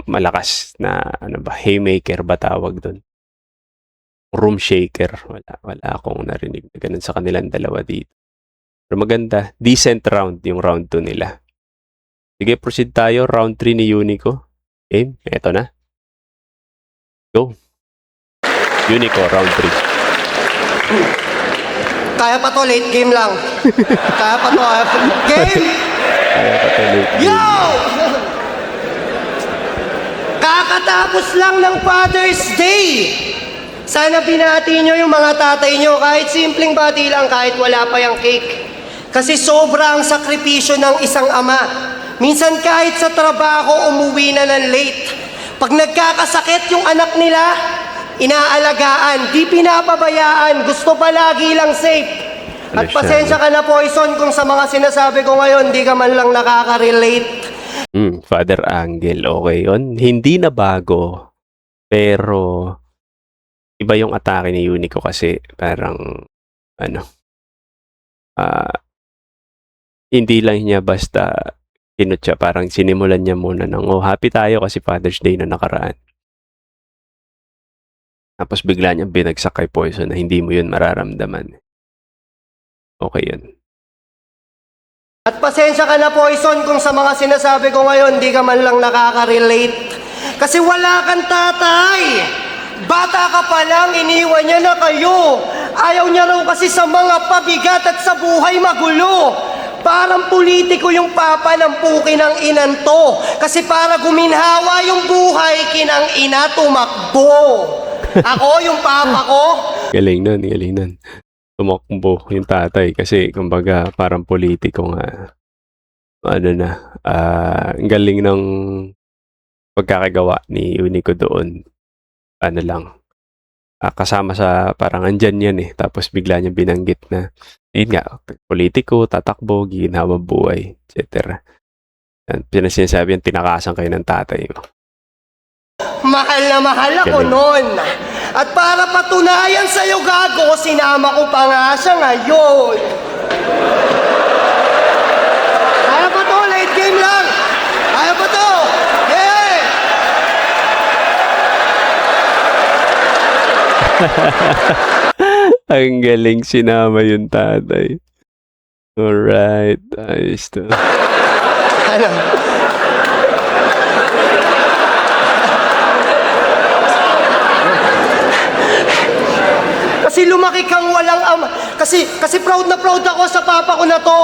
malakas na haymaker ba tawag doon? Room shaker. Wala akong narinig na ganun sa kanilang dalawa dito. Pero maganda, decent round yung round 2 nila. Sige, proceed tayo. Round 3 ni Unico. Game, eto na. Go. Unico, round 3. Kaya pa to, late game lang. Kaya pa to, game! Kaya patuloy. Yo! Kakatapos lang ng Father's Day. Sana binati nyo yung mga tatay nyo, kahit simpleng bati lang, kahit wala pa yung cake. Kasi sobra ang sakripisyo ng isang ama. Minsan kahit sa trabaho, umuwi na ng late. Pag nagkakasakit yung anak nila, inaalagaan, di pinapabayaan, gusto palagi lang safe. At pasensya ka na, Poison, kung sa mga sinasabi ko ngayon, di ka man lang nakaka-relate. Father Angel, okay yun. Hindi na bago, pero iba yung atake ni Unico kasi parang hindi lang niya basta kinut siya, parang sinimulan niya muna ng happy tayo kasi Father's Day na nakaraan. Tapos bigla niyang binagsak kay Poison na hindi mo yun mararamdaman. Okay yun. At pasensya ka na, Poison, kung sa mga sinasabi ko ngayon, di ka man lang nakaka-relate. Kasi wala kang tatay. Bata ka pa lang, iniwan niya na kayo. Ayaw niya raw kasi sa mga pabigat at sa buhay magulo. Parang politiko yung papa ng puki ng inanto. Kasi para guminhawa yung buhay, kinang ina tumakbo. Ako, yung papa ko. Galing nun. Tumakbo yung tatay kasi kumbaga parang politiko nga. Ang galing ng pagkakagawa ni Unico doon. Kasama sa parang andyan yan eh. Tapos bigla niyang binanggit na yun nga, politiko, tatakbo, ginhawa buhay, etc. Sinasabi yan, tinakasan kayo ng tatay mo. Mahal na mahal ako noon. At para patunayan sa'yo, gago, sinama ko pa nga siya ngayon. Kaya pa to, late game lang. Kaya pa to. Yeah! Ang galing sinama yung tatay. Alright, ayos to. Ano? Kasi lumaki kang walang ama. Kasi proud na proud ako sa papa ko na to.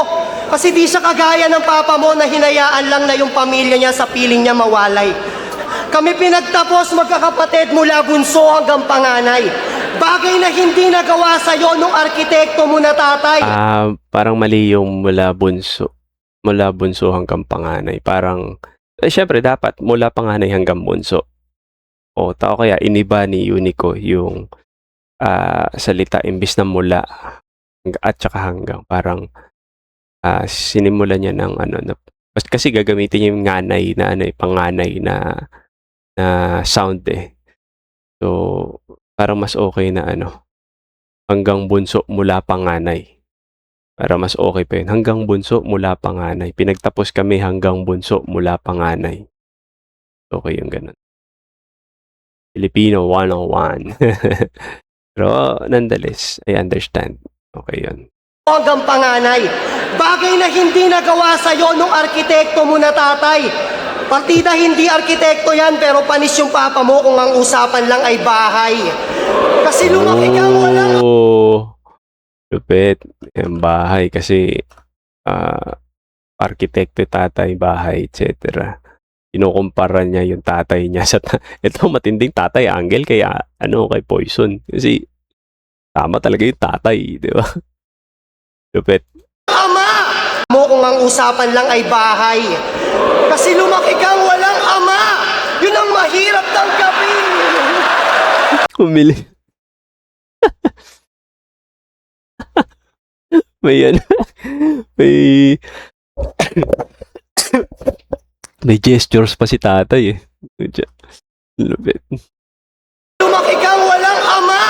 Kasi di siya kagaya ng papa mo na hinayaan lang na yung pamilya niya sa piling niya mawalay. Kami pinagtapos magkakapatid mula bunso hanggang panganay. Bagay na hindi nagawa sa'yo nung arkitekto mo na tatay. Parang mali yung mula bunso hanggang panganay. Parang, syempre dapat mula panganay hanggang bunso. O tao kaya iniba ni Unico yung salita imbis na mula at saka hanggang. Parang sinimula niya ng kasi gagamitin niya yung nganay na panganay na sound eh. So, parang mas okay na hanggang bunso mula panganay. Para mas okay pa yun. Hanggang bunso mula panganay. Pinagtapos kami hanggang bunso mula panganay. Okay yung ganun. Filipino 101. Pero nonetheless, I understand. Okay yun. Hanggang panganay. Bagay na hindi nagawa sa'yo nung arkitekto mo na tatay. Partida hindi arkitekto yan, pero panis yung papa mo kung ang usapan lang ay bahay. Kasi lumaki kang walang... Lupit. Yung bahay kasi arkitekto tatay, bahay, etc. Kinukumpara niya yung tatay niya sa... Ito matinding tatay, Angel, kaya kay Poison. Kasi tama talaga yung tatay, di ba? Lupit. Ama! Mo kung ang usapan lang ay bahay. Kasi lumaki kang walang ama. Yun ang mahirap tanggapin. Humili. may may gestures pa si tatay eh. Lupit. Lumaki kang walang ama.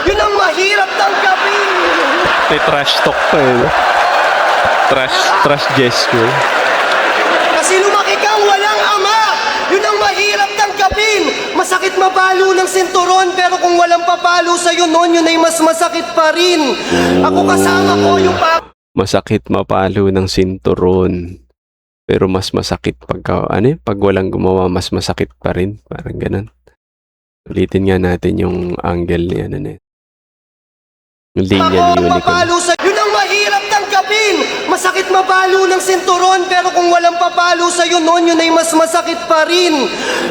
Yun ang mahirap tanggapin. May trash talk pa eh. Trash gesture. Kasi lumaki kang walang ama. Yun ang mahirap tanggapin. Masakit mapalo ng sinturon, pero kung walang papalo sa'yo noon, yun ay mas masakit pa rin. Ako kasama ko yung Masakit mapalo ng sinturon. Pero mas masakit pag walang gumawa, mas masakit pa rin. Parang ganun. Ulitin nga natin yung angle niya. Yung linya ni Unicorn. mapalo sa'yo, yun ang mahirap tanggapin. Masakit mapalo ng sinturon, pero kung walang papalo sa'yo noon, yun ay mas masakit pa rin.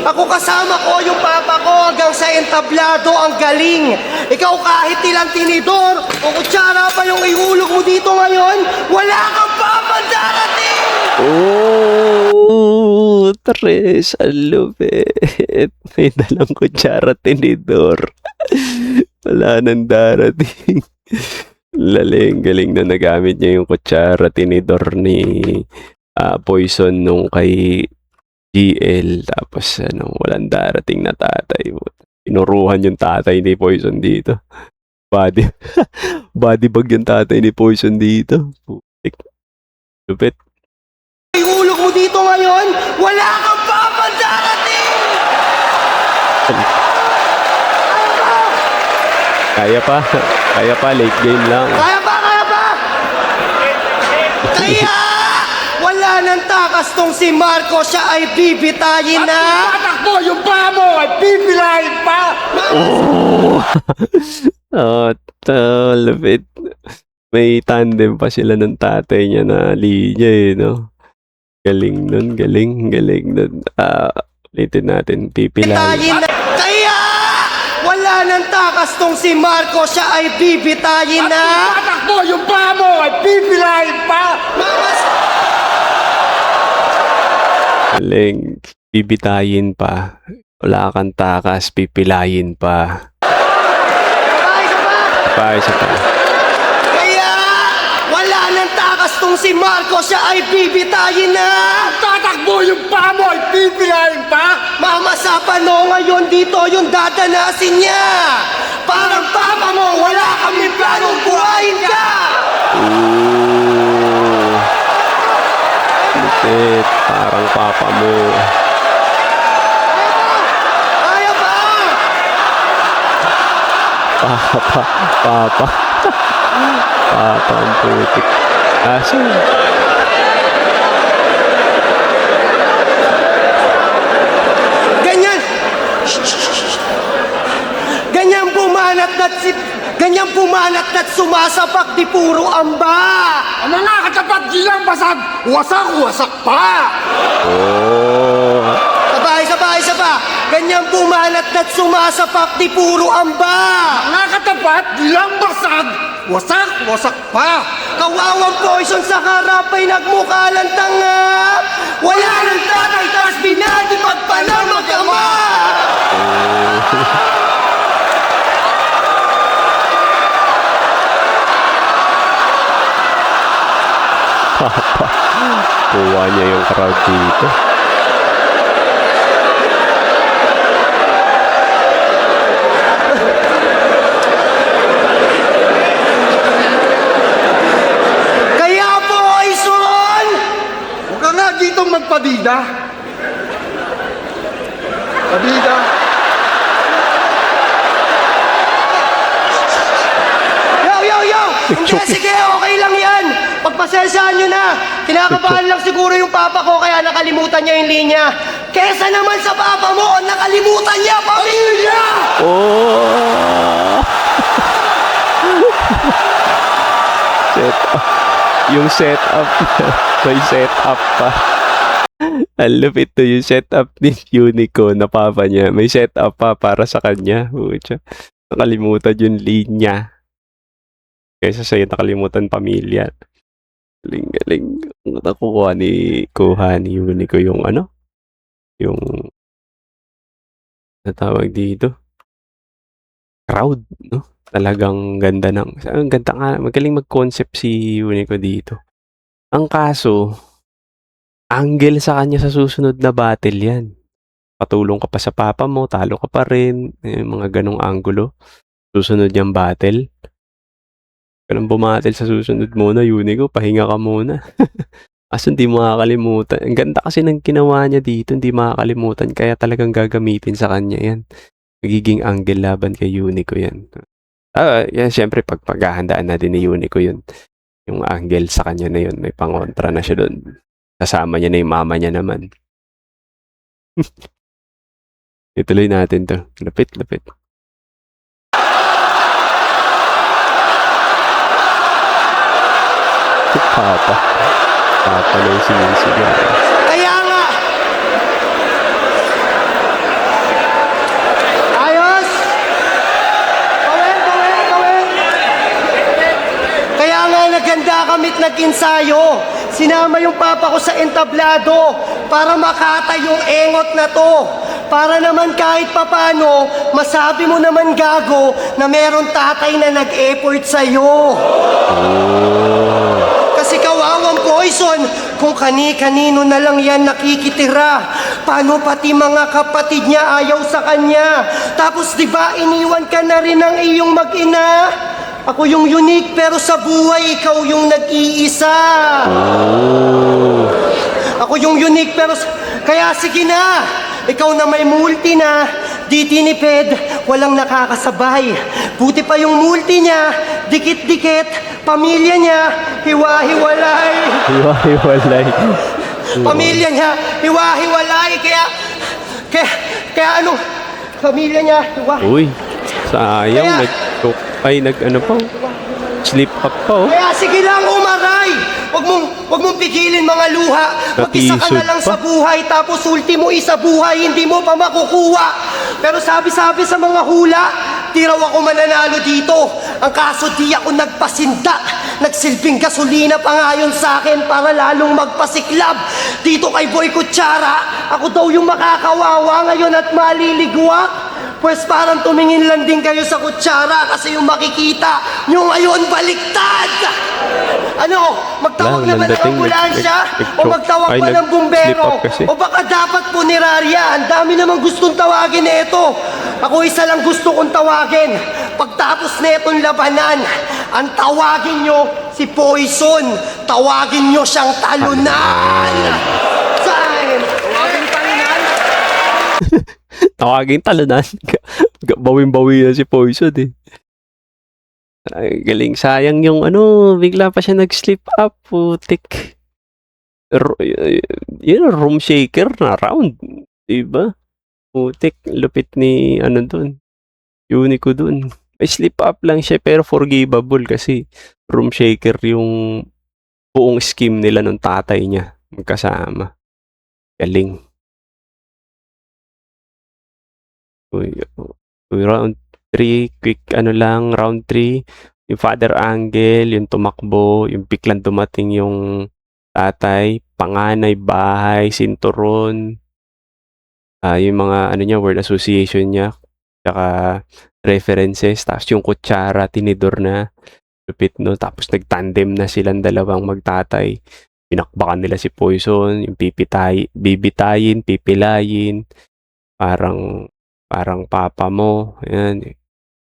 Ako kasama ko yung papa ko hanggang sa entablado ang galing. Ikaw kahit ilang tinidor o kutsara pa yung ihulog mo dito ngayon, wala kang papa darating! Oh, Tres, alupit. May dalang kutsara tinidor. Wala nang darating. Galing na nagamit niya yung kutsara tinidor ni Poison nung kay GL. Tapos walang darating na tatay. Pinuruhan yung tatay ni Poison dito. Body bag yung tatay ni Poison dito. Lupit. Ihulog mo dito ngayon, wala kang papa darating! Kaya pa, late game lang. Kaya ba? Kaya! Wala nang takas tong si Marco, siya ay bibitayin na! Tatakbo yung paa mo at pipilahin pa! Lupit. May tandem pa sila ng tatay niya na linya no? Galing nun. Ulitin natin, Bibitayin na! Kaya! Wala nang takas tong si Marco, siya ay bibitayin na! Tatakbo yung paa mo at pipilahin pa! Galing. Bibitayin pa. Wala kang takas, pipilayin pa. Isa pa. Kaya! Wala nang takas tong si Marco, siya ay bibitayin na! Tatakbo yung paa mo at pipilahin pa! Mama, sa pano ngayon dito yung dadanasin niya! Parang papa mo, wala kami planong buhayin ka! Lupit. Parang papa mo. Kaya ba? Papa ang putik. Aso. Ganyan pumanat at sumasapak di puro amba. Ang mga katapat gilang basag, wasak pa! Oh. Isa pa. Ganyan bumalat at sumasapak di puro amba. Mga katapat, lang basag, wasak pa. Kawawang Poison sa harap ay nagmukha lang tanga. Wala nang tatay, tas binadi pagpalang mag-ama. Kuha niya yung crowd dito. Kaya Poison! Huwag ka nga ditong magpadida. Padida. Yo! Hindi, sige, okay lang yan. Pagpasensyahan nyo na. Kinakabahan lang siguro yung papa ko kaya nakalimutan niya yung linya. Kesa naman sa papa mo, nakalimutan niya pamilya! Oh! Setup. Yung setup. May setup pa. Ang lupit to yung setup ni Unico na papa niya. May setup pa para sa kanya. Pucha. Nakalimutan yung linya. Kaysa sa'yo nakalimutan pamilya. Galing. Nakuha ni Unico yung ano? Yung natawag dito. Crowd, no? Talagang ganda ng... Ang ganda nga. Magaling mag-concept si Unico dito. Ang kaso, angle sa kanya sa susunod na battle yan. Patulong ka pa sa papa mo, talo ka pa rin. Mga ganong angulo. Susunod niyang battle. Ganun bumatel sa susunod muna, Unico, pahinga ka muna. Kaso hindi makakalimutan. Ang ganda kasi ng ginawa niya dito, hindi makakalimutan. Kaya talagang gagamitin sa kanya yan. Magiging angle laban kay Unico yan. Yan, syempre, paghandaan natin ni Unico yun. Yung angle sa kanya na yun, may pangontra na siya doon. Kasama niya na yung mama niya naman. Ituloy natin to. Lapit. Papa na yung sinisigaw. Kaya nga! Ayos! Gawin! Kaya nga naganda kami't nag-insayo. Sinama yung papa ko sa entablado para makatay yung engot na to. Para naman kahit papano, masabi mo naman gago na meron tatay na nag-effort sa'yo. Kasi kawawang Poison, kung kani-kanino na lang yan nakikitira. Paano pati mga kapatid niya ayaw sa kanya? Tapos di ba iniwan ka na rin ng iyong mag-ina? Ako yung unique pero sa buhay ikaw yung nag-iisa. Ako yung unique pero... Kaya sige na, ikaw na may multi na, di tinipid, walang nakakasabay. Buti pa yung multi niya, dikit-dikit, pamilya niya, hiwa-hiwalay. Hiwa-hiwalay. Pamilya niya, hiwa-hiwalay. Kaya ano, pamilya niya, Uy, sayang. Kaya- Nag-ano pa. Slip up pa, oh. Kaya sige lang umaray. Wag mong pigilin mga luha. Mag-isa ka na Natisod lang pa. sa buhay, tapos ultimo isa buhay, hindi mo pa makukuha. Pero sabi-sabi sa mga hula, di raw ako mananalo dito. Ang kaso di ako nagpasinda. Nagsilbing gasolina pa nga yun sa akin para lalong magpasiklab. Dito kay Boy Kutsara, ako daw yung makakawawa ngayon at maliligwak. Pues parang tumingin lang din kayo sa kutsara kasi yung makikita nyo ngayon baliktad! Ano? Magtawag Wala, na ba ng nandating ambulansya? O magtawag ay, pa ng bumbero? nag-slip up kasi. O baka dapat punerarya? Ang dami namang gustong tawagin na ito. Ako isa lang gusto kong tawagin. Pagtapos na itong labanan, ang tawagin nyo si Poison. Tawagin nyo siyang talunan! Saan? Tawagin talunan? Tawagin talunan. Bawing-bawi na si Poison, eh. Ay, galing. Sayang yung bigla pa siya nag-slip up. Putik. Yun, room shaker na round. Diba? Putik. Lupit ni, dun. Unico dun. May slip up lang siya pero forgivable kasi room shaker yung buong scheme nila ng tatay niya. Magkasama. Galing. Round 3, quick ano lang, round 3, yung father angle, yung tumakbo, yung biglang dumating yung tatay, panganay, bahay, sinturon, yung mga ano niya, word association niya, tsaka references, tapos yung kutsara, tinidor na, lupit no, tapos nagtandem na silang dalawang magtatay, pinakbakan nila si Poison, yung bibitayin, pipilayin, parang papa mo, ayan,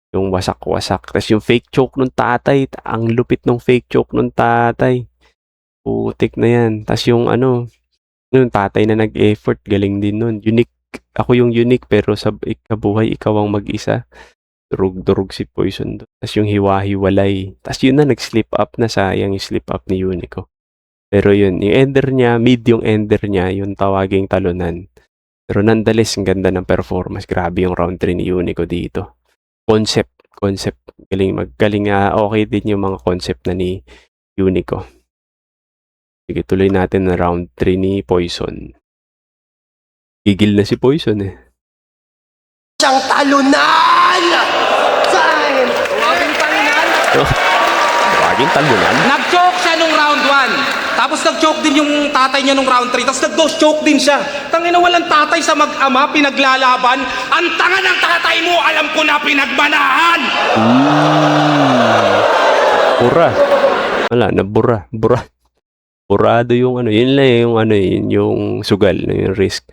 yung wasak-wasak. Tapos yung fake choke nung tatay, ang lupit ng fake choke nung tatay. Putik na yan. Tapos yung ano, yung tatay na nag-effort, galing din nun. Unique, ako yung unique pero sa ikabuhay, ikaw ang mag-isa. Durug-durug si Poison doon. Tapos yung hiwa-hiwalay. Tapos yun na, nag-slip up na, sayang yung slip up ni Unico. Pero yun, yung ender niya, mid yung ender niya, yung tawaging talunan. Pero nonetheless, ang ganda ng performance. Grabe yung round 3 ni Unico dito. Concept. Galing okay din yung mga concept na ni Unico. Sige, tuloy natin na round 3 ni Poison. Gigil na si Poison eh. Siyang talunan! Saan? Tawagin talunan? Nag-choke siya nung round 1. Tapos nag-choke din yung tatay niya nung round 3. Tapos nag-ghost choke din siya. Tangina, walang tatay sa mag-ama, pinaglalaban. Ang tanga ng tatay mo, alam ko na pinagmanahan! Bura. Wala, nabura. Burado yung ano, yun lang yung ano yun, yung sugal, yung risk.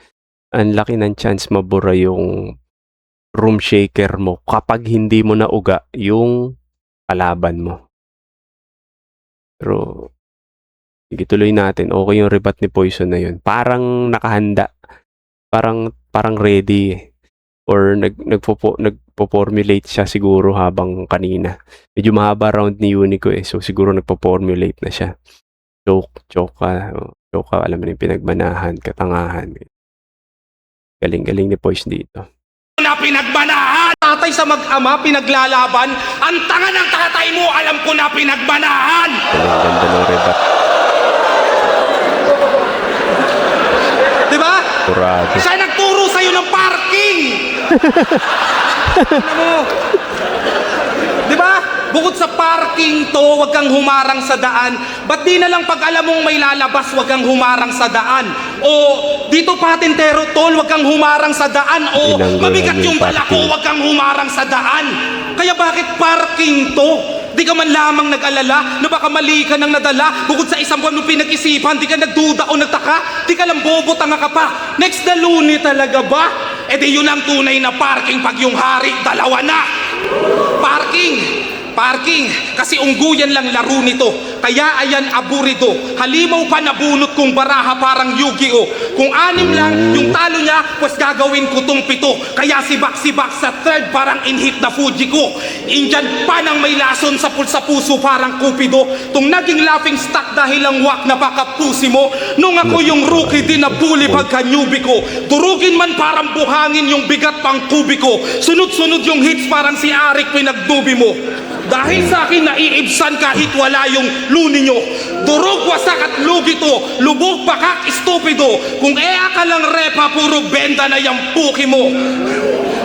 Ang laki ng chance mabura yung room shaker mo kapag hindi mo nauga yung kalaban mo. Pero sige, tuloy natin. Okay yung rebat ni Poison na yun. Parang nakahanda. Parang ready. Or nagpo-formulate siya siguro habang kanina. Medyo mahaba round ni Unico eh. So siguro nagpo-formulate na siya. Choke ka. Alam mo na yung pinagmanahan, katangahan. Galing ni Poison dito. Na pinagmanahan! Tatay sa mag-ama, pinaglalaban. Ang tanga ng tatay mo, alam ko na pinagmanahan! Ganda ng rebat. Diba? Burado. Siya nagturo sa'yo ng parking! Ano mo? Diba? Bukod sa parking to, wag kang humarang sa daan. Ba't di na lang pag alam mong may lalabas, wag kang humarang sa daan? O dito patintero tol, wag kang humarang sa daan. O mabigat yung balako, wag kang humarang sa daan. Kaya bakit parking to? Di ka man lamang nag-alala na baka mali ka nang nadala. Bukod sa isang buwan mo pinag-isipan, di ka nagduda o nagtaka. Di ka lang bobo, tanga ka pa. Next na Luni talaga ba? E di yun ang tunay na parking pag yung hari, dalawa na. Parking, kasi ungguyan lang laro nito. Kaya ayan aburido. Halimaw pa nabunot kong baraha parang Yu-Gi-Oh. Kung 6 lang yung talo niya, pues gagawin ko tong 7. Kaya sibak-sibak sa third parang inhit na Fuji ko. Indyan pa nang may lason sa puso parang Cupido. Tung naging laughing stock dahil ang wak napakapusi mo. Nung ako yung rookie din na bully pagka newbie ko. Durugin man parang buhangin yung bigat pang kubiko. Sunod-sunod yung hits parang si Arik pinagdubi mo. Dahil sa akin naiibsan kahit wala yung luni nyo. Durog, wasak at lugi to. Lubog, bakak, estupido. Kung ka lang repa, puro benda na yung puki mo.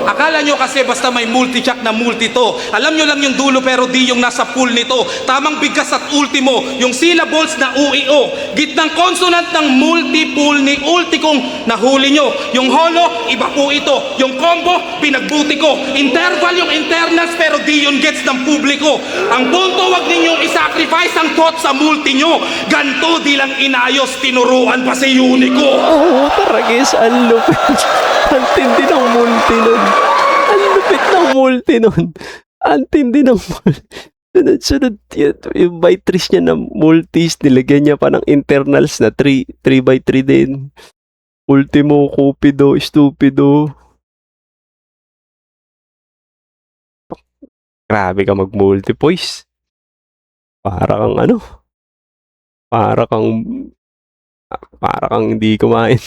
Akala nyo kasi basta may multi-jack na multi to. Alam nyo lang yung dulo pero di yung nasa pool nito. Tamang bigkas at ultimo, yung syllables na UEO. Gitnang consonant ng multi-pool ni ulti kong nahuli nyo. Yung holo, iba po ito. Yung combo, pinagbuti ko. Interval yung internals pero di yun gets ng publiko. Ang punto, wag ninyong isacrifice ang thought sa multi nyo. Ganto di lang inayos, tinuruan pa si Unico. Oo, taragis, ang lupit. Ang tindi ng multi nun. Ang lupit ng multi nun. Ang tindi ng multi. Sunod-sunod yung by 3 niya na multis, nilagyan niya pa ng internals na 3x3 din. Ultimo, Cupido, Stupido. Grabe ka mag-multi, boys. Para kang ano? Para kang hindi kumain.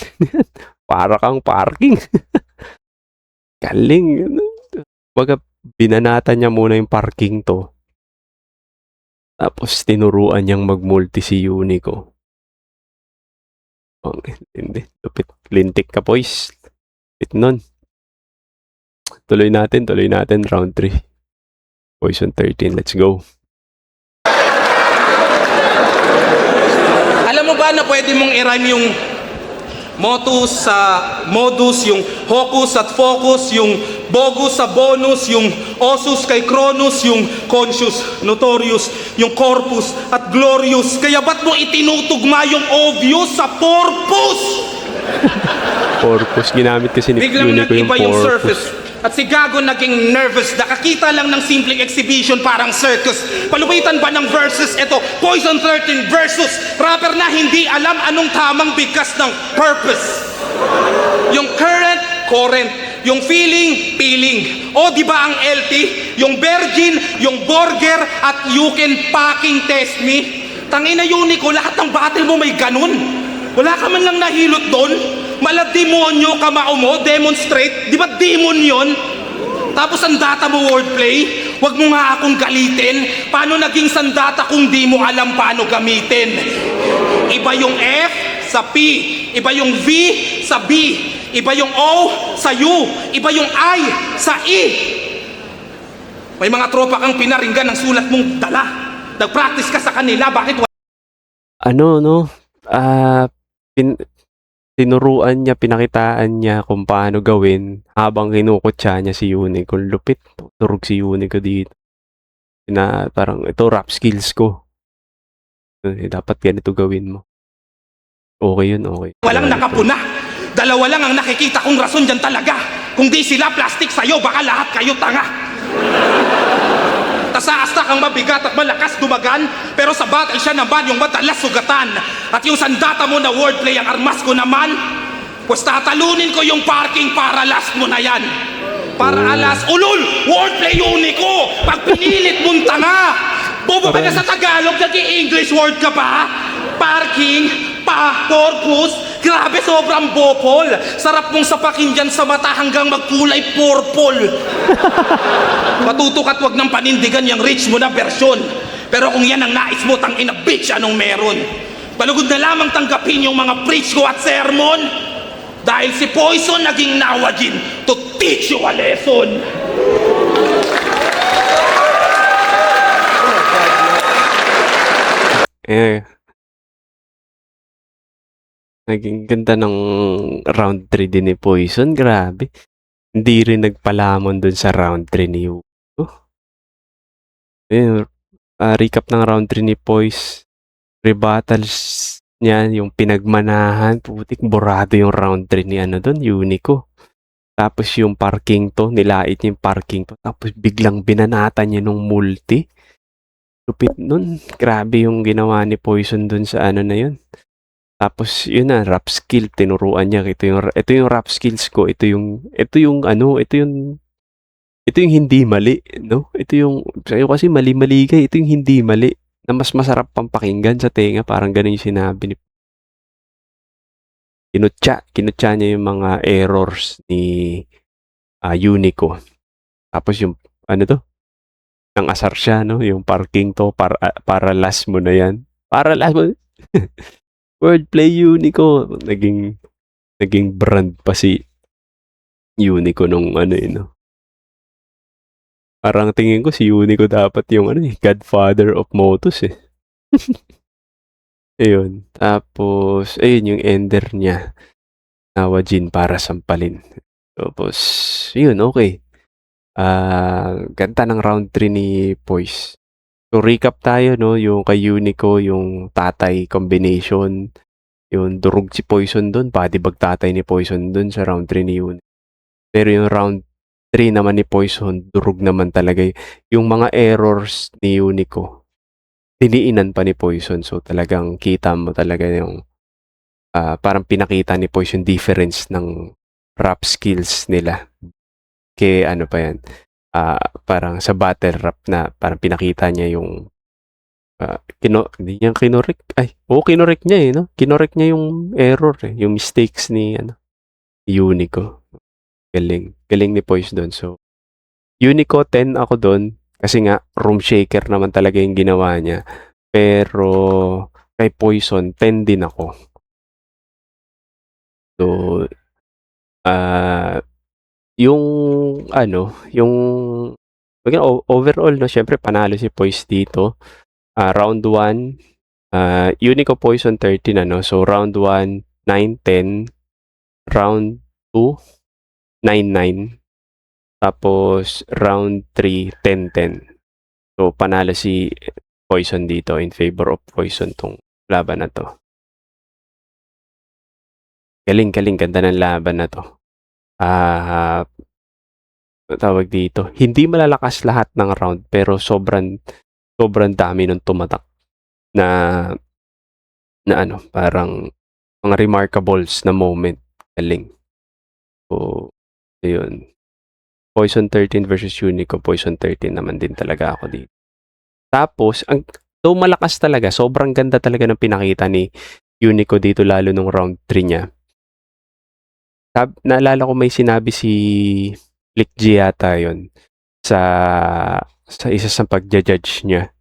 Para kang parking. Galing. Baga, binanata niya muna yung parking to. Tapos, tinuruan niyang mag-multi si Unico. Hindi. Lupit. Lintik ka, boys. Lupit nun. Tuloy natin. Round 3. Poison 13. Let's go. Alam mo ba na pwede mong i-rhyme yung motus sa modus, yung hocus at focus, yung bogus sa bonus, yung osus kay Cronus, yung conscious, notorious, yung corpus at glorious. Kaya ba't mo itinutugma yung obvious sa purpose? Purpose. Ginamit kasi ni Biglang Unico nag-iba yung purpose. surface. At si Gago naging nervous. Nakakita lang ng simpleng exhibition parang circus. Palupitan ba ng verses? Ito, Poison 13 versus rapper na hindi alam anong tamang bigkas ng purpose. Yung current. Yung feeling. O di ba ang LT? Yung virgin, yung burger, at you can fucking test me. Tangina Unico, lahat ng battle mo may ganun. Wala ka man lang nahilot doon. Malademonyo ka mo, demonstrate. Di ba demon yon? Tapos sandata mo wordplay. Huwag mo nga akong galitin. Paano naging sandata kung di mo alam paano gamitin? Iba yung F sa P. Iba yung V sa B. Iba yung O sa U. Iba yung I sa E. May mga tropa kang pinaringgan ng sulat mong dala. Nag-practice ka sa kanila. Bakit Tinuruan niya, pinakitaan niya kung paano gawin habang kinukutsa niya si Unico. Lupit. Turog si Unico dito. Parang ito rap skills ko. Dapat ganito gawin mo. Okay yun, okay. walang nakapuna? Dalawa lang ang nakikita kong rason dyan talaga. Kung di sila plastic sa'yo, baka lahat kayo tanga. Tasaasta kang mabigat at malakas dumagan, pero sa battle siya naman yung madalas sugatan. At yung sandata mo na wordplay ang armas ko naman, pues tatalunin ko yung parking para last mo na yan. Para alas, ulul! Wordplay Unico! Pag pinilit mong tanga! Bobo ka na sa Tagalog, nag-i-English word ka pa? Parking, corpus, grabe sobrang bopol. Sarap mong sapakin dyan sa mata hanggang magkulay purple. Matutok at wag nang panindigan yung rich mo na versyon. Pero kung yan ang nais mo, tangina bitch, anong meron? Palugod na lamang tanggapin yung mga preach ko at sermon. Dahil si Poison naging nawajin to teach you a lesson. Naging ganda ng round 3 din ni Poison. Grabe. Hindi rin nagpalamon dun sa round 3 ni Unico. Recap ng round 3 ni Poise. Rebuttals niya, yung pinagmanahan. Putik, borado yung round 3 ni Unico. Tapos yung parking to, nilait niya yung parking to. Tapos biglang binanatan niya nung multi. Lupit nun. Grabe yung ginawa ni Poison dun sa na yun. Tapos yun na, rap skill, tinuruan niya. Ito yung rap skills ko. Ito yung hindi mali, no? Sa'yo kasi mali-mali ka. Ito yung hindi mali. Na mas masarap pang pakinggan sa tenga. Parang ganun yung sinabi ni Kinutya niya yung mga errors ni Unico. Tapos yung, nang asar siya, no? Yung parking to, para last mo na yan. Para last mo. Wordplay Unico. Naging brand pa si Unico nung no? Parang tingin ko si Unico dapat yung Godfather of Motus eh. Ayun. Tapos, ayun yung ender niya. Nawajin para sampalin. Tapos, yun, okay. Ganda ng round 3 ni Poise. So, recap tayo, no? Yung kay Unico, yung tatay combination. Yung durog si Poison doon. Padibag tatay ni Poison doon sa round 3 ni Unico. Pero yung round 3 naman ni Poison, durog naman talaga. Yung mga errors ni Unico, tiniinan pa ni Poison. So, talagang kita mo talaga yung parang pinakita ni Poison difference ng rap skills nila. Kaya pa yan. Parang sa battle rap na parang pinakita niya yung hindi niya kinorek. Kinorek niya no? Kinorek niya yung error yung mistakes ni Unico. Galing ni Poise doon. So, Unico 10 ako doon kasi nga room shaker naman talaga yung ginawa niya. Pero kay Poison 10 din ako. So, yung ano, yung overall, no, syempre panalo si Poise dito. Round 1, Unico Poison 13, ano. So, round 1, 9-10. Round 2, 9-9. Tapos, round 3, 10-10. So, panalo si Poison dito in favor of Poison tong laban na to. Galing, ganda ng laban na to. Tawag dito, hindi malalakas lahat ng round pero sobrang dami nung tumatak na ano, parang mga remarkables na moment. Galing. So, ayun. Poison 13 versus Unico. Poison 13 naman din talaga ako dito. Tapos, though malakas talaga, sobrang ganda talaga ng pinakita ni Unico dito, lalo nung round 3 niya. Naalala ko may sinabi si Lick G yata yun sa isa sa pagja-judge niya.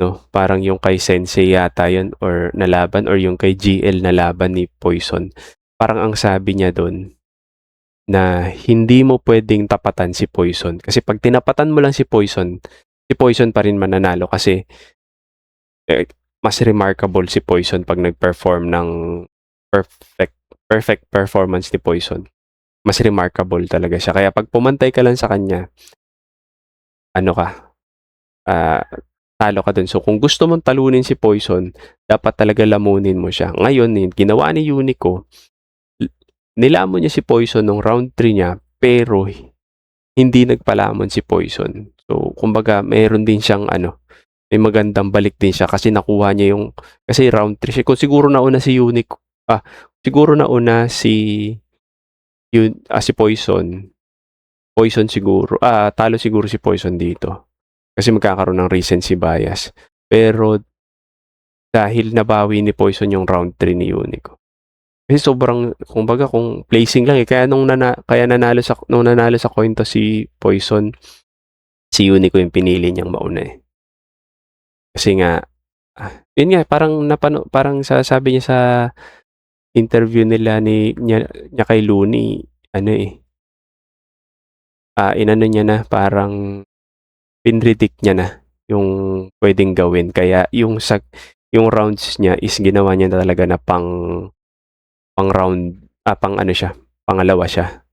No? Parang yung kay Sensei yata yun or nalaban or yung kay GL na laban ni Poison. Parang ang sabi niya doon na hindi mo pwedeng tapatan si Poison. Kasi pag tinapatan mo lang si Poison pa rin mananalo kasi mas remarkable si Poison pag nag-perform ng perfect performance ni Poison. Mas remarkable talaga siya. Kaya pag pumantay ka lang sa kanya, ano ka, talo ka dun. So, kung gusto mong talunin si Poison, dapat talaga lamunin mo siya. Ngayon, ginawa ni Unico, nilamon niya si Poison nung round 3 niya, pero hindi nagpalamon si Poison. So, kumbaga, mayroon din siyang may magandang balik din siya kasi nakuha niya kasi round 3 siya. Kung siguro nauna si Unico, siguro nauna si Poison siguro, talo siguro si Poison dito. Kasi magkakaroon ng recency bias. Pero dahil nabawi ni Poison yung round 3 ni Unico. Kasi sobrang, kumbaga, kung placing lang kaya nung nanalo sa coin toss si Poison, si Unico yung pinili niyang mauna eh. Kasi nga, yun nga, parang sabi niya sa interview niya kay Looney, inano niya na, parang pinredict niya na yung pwedeng gawin. Kaya yung rounds niya is ginawa niya na talaga na pang round, pangalawa siya.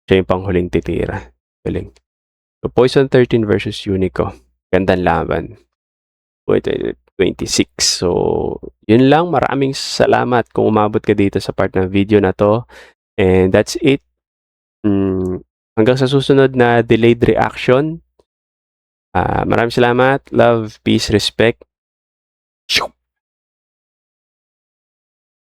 Siya yung panghuling titira. Galing. So, Poison 13 versus Unico. Gandang laban. 26. So, yun lang. Maraming salamat kung umabot ka dito sa part ng video na to. And that's it. Hanggang sa susunod na delayed reaction. Maraming salamat. Love, peace, respect.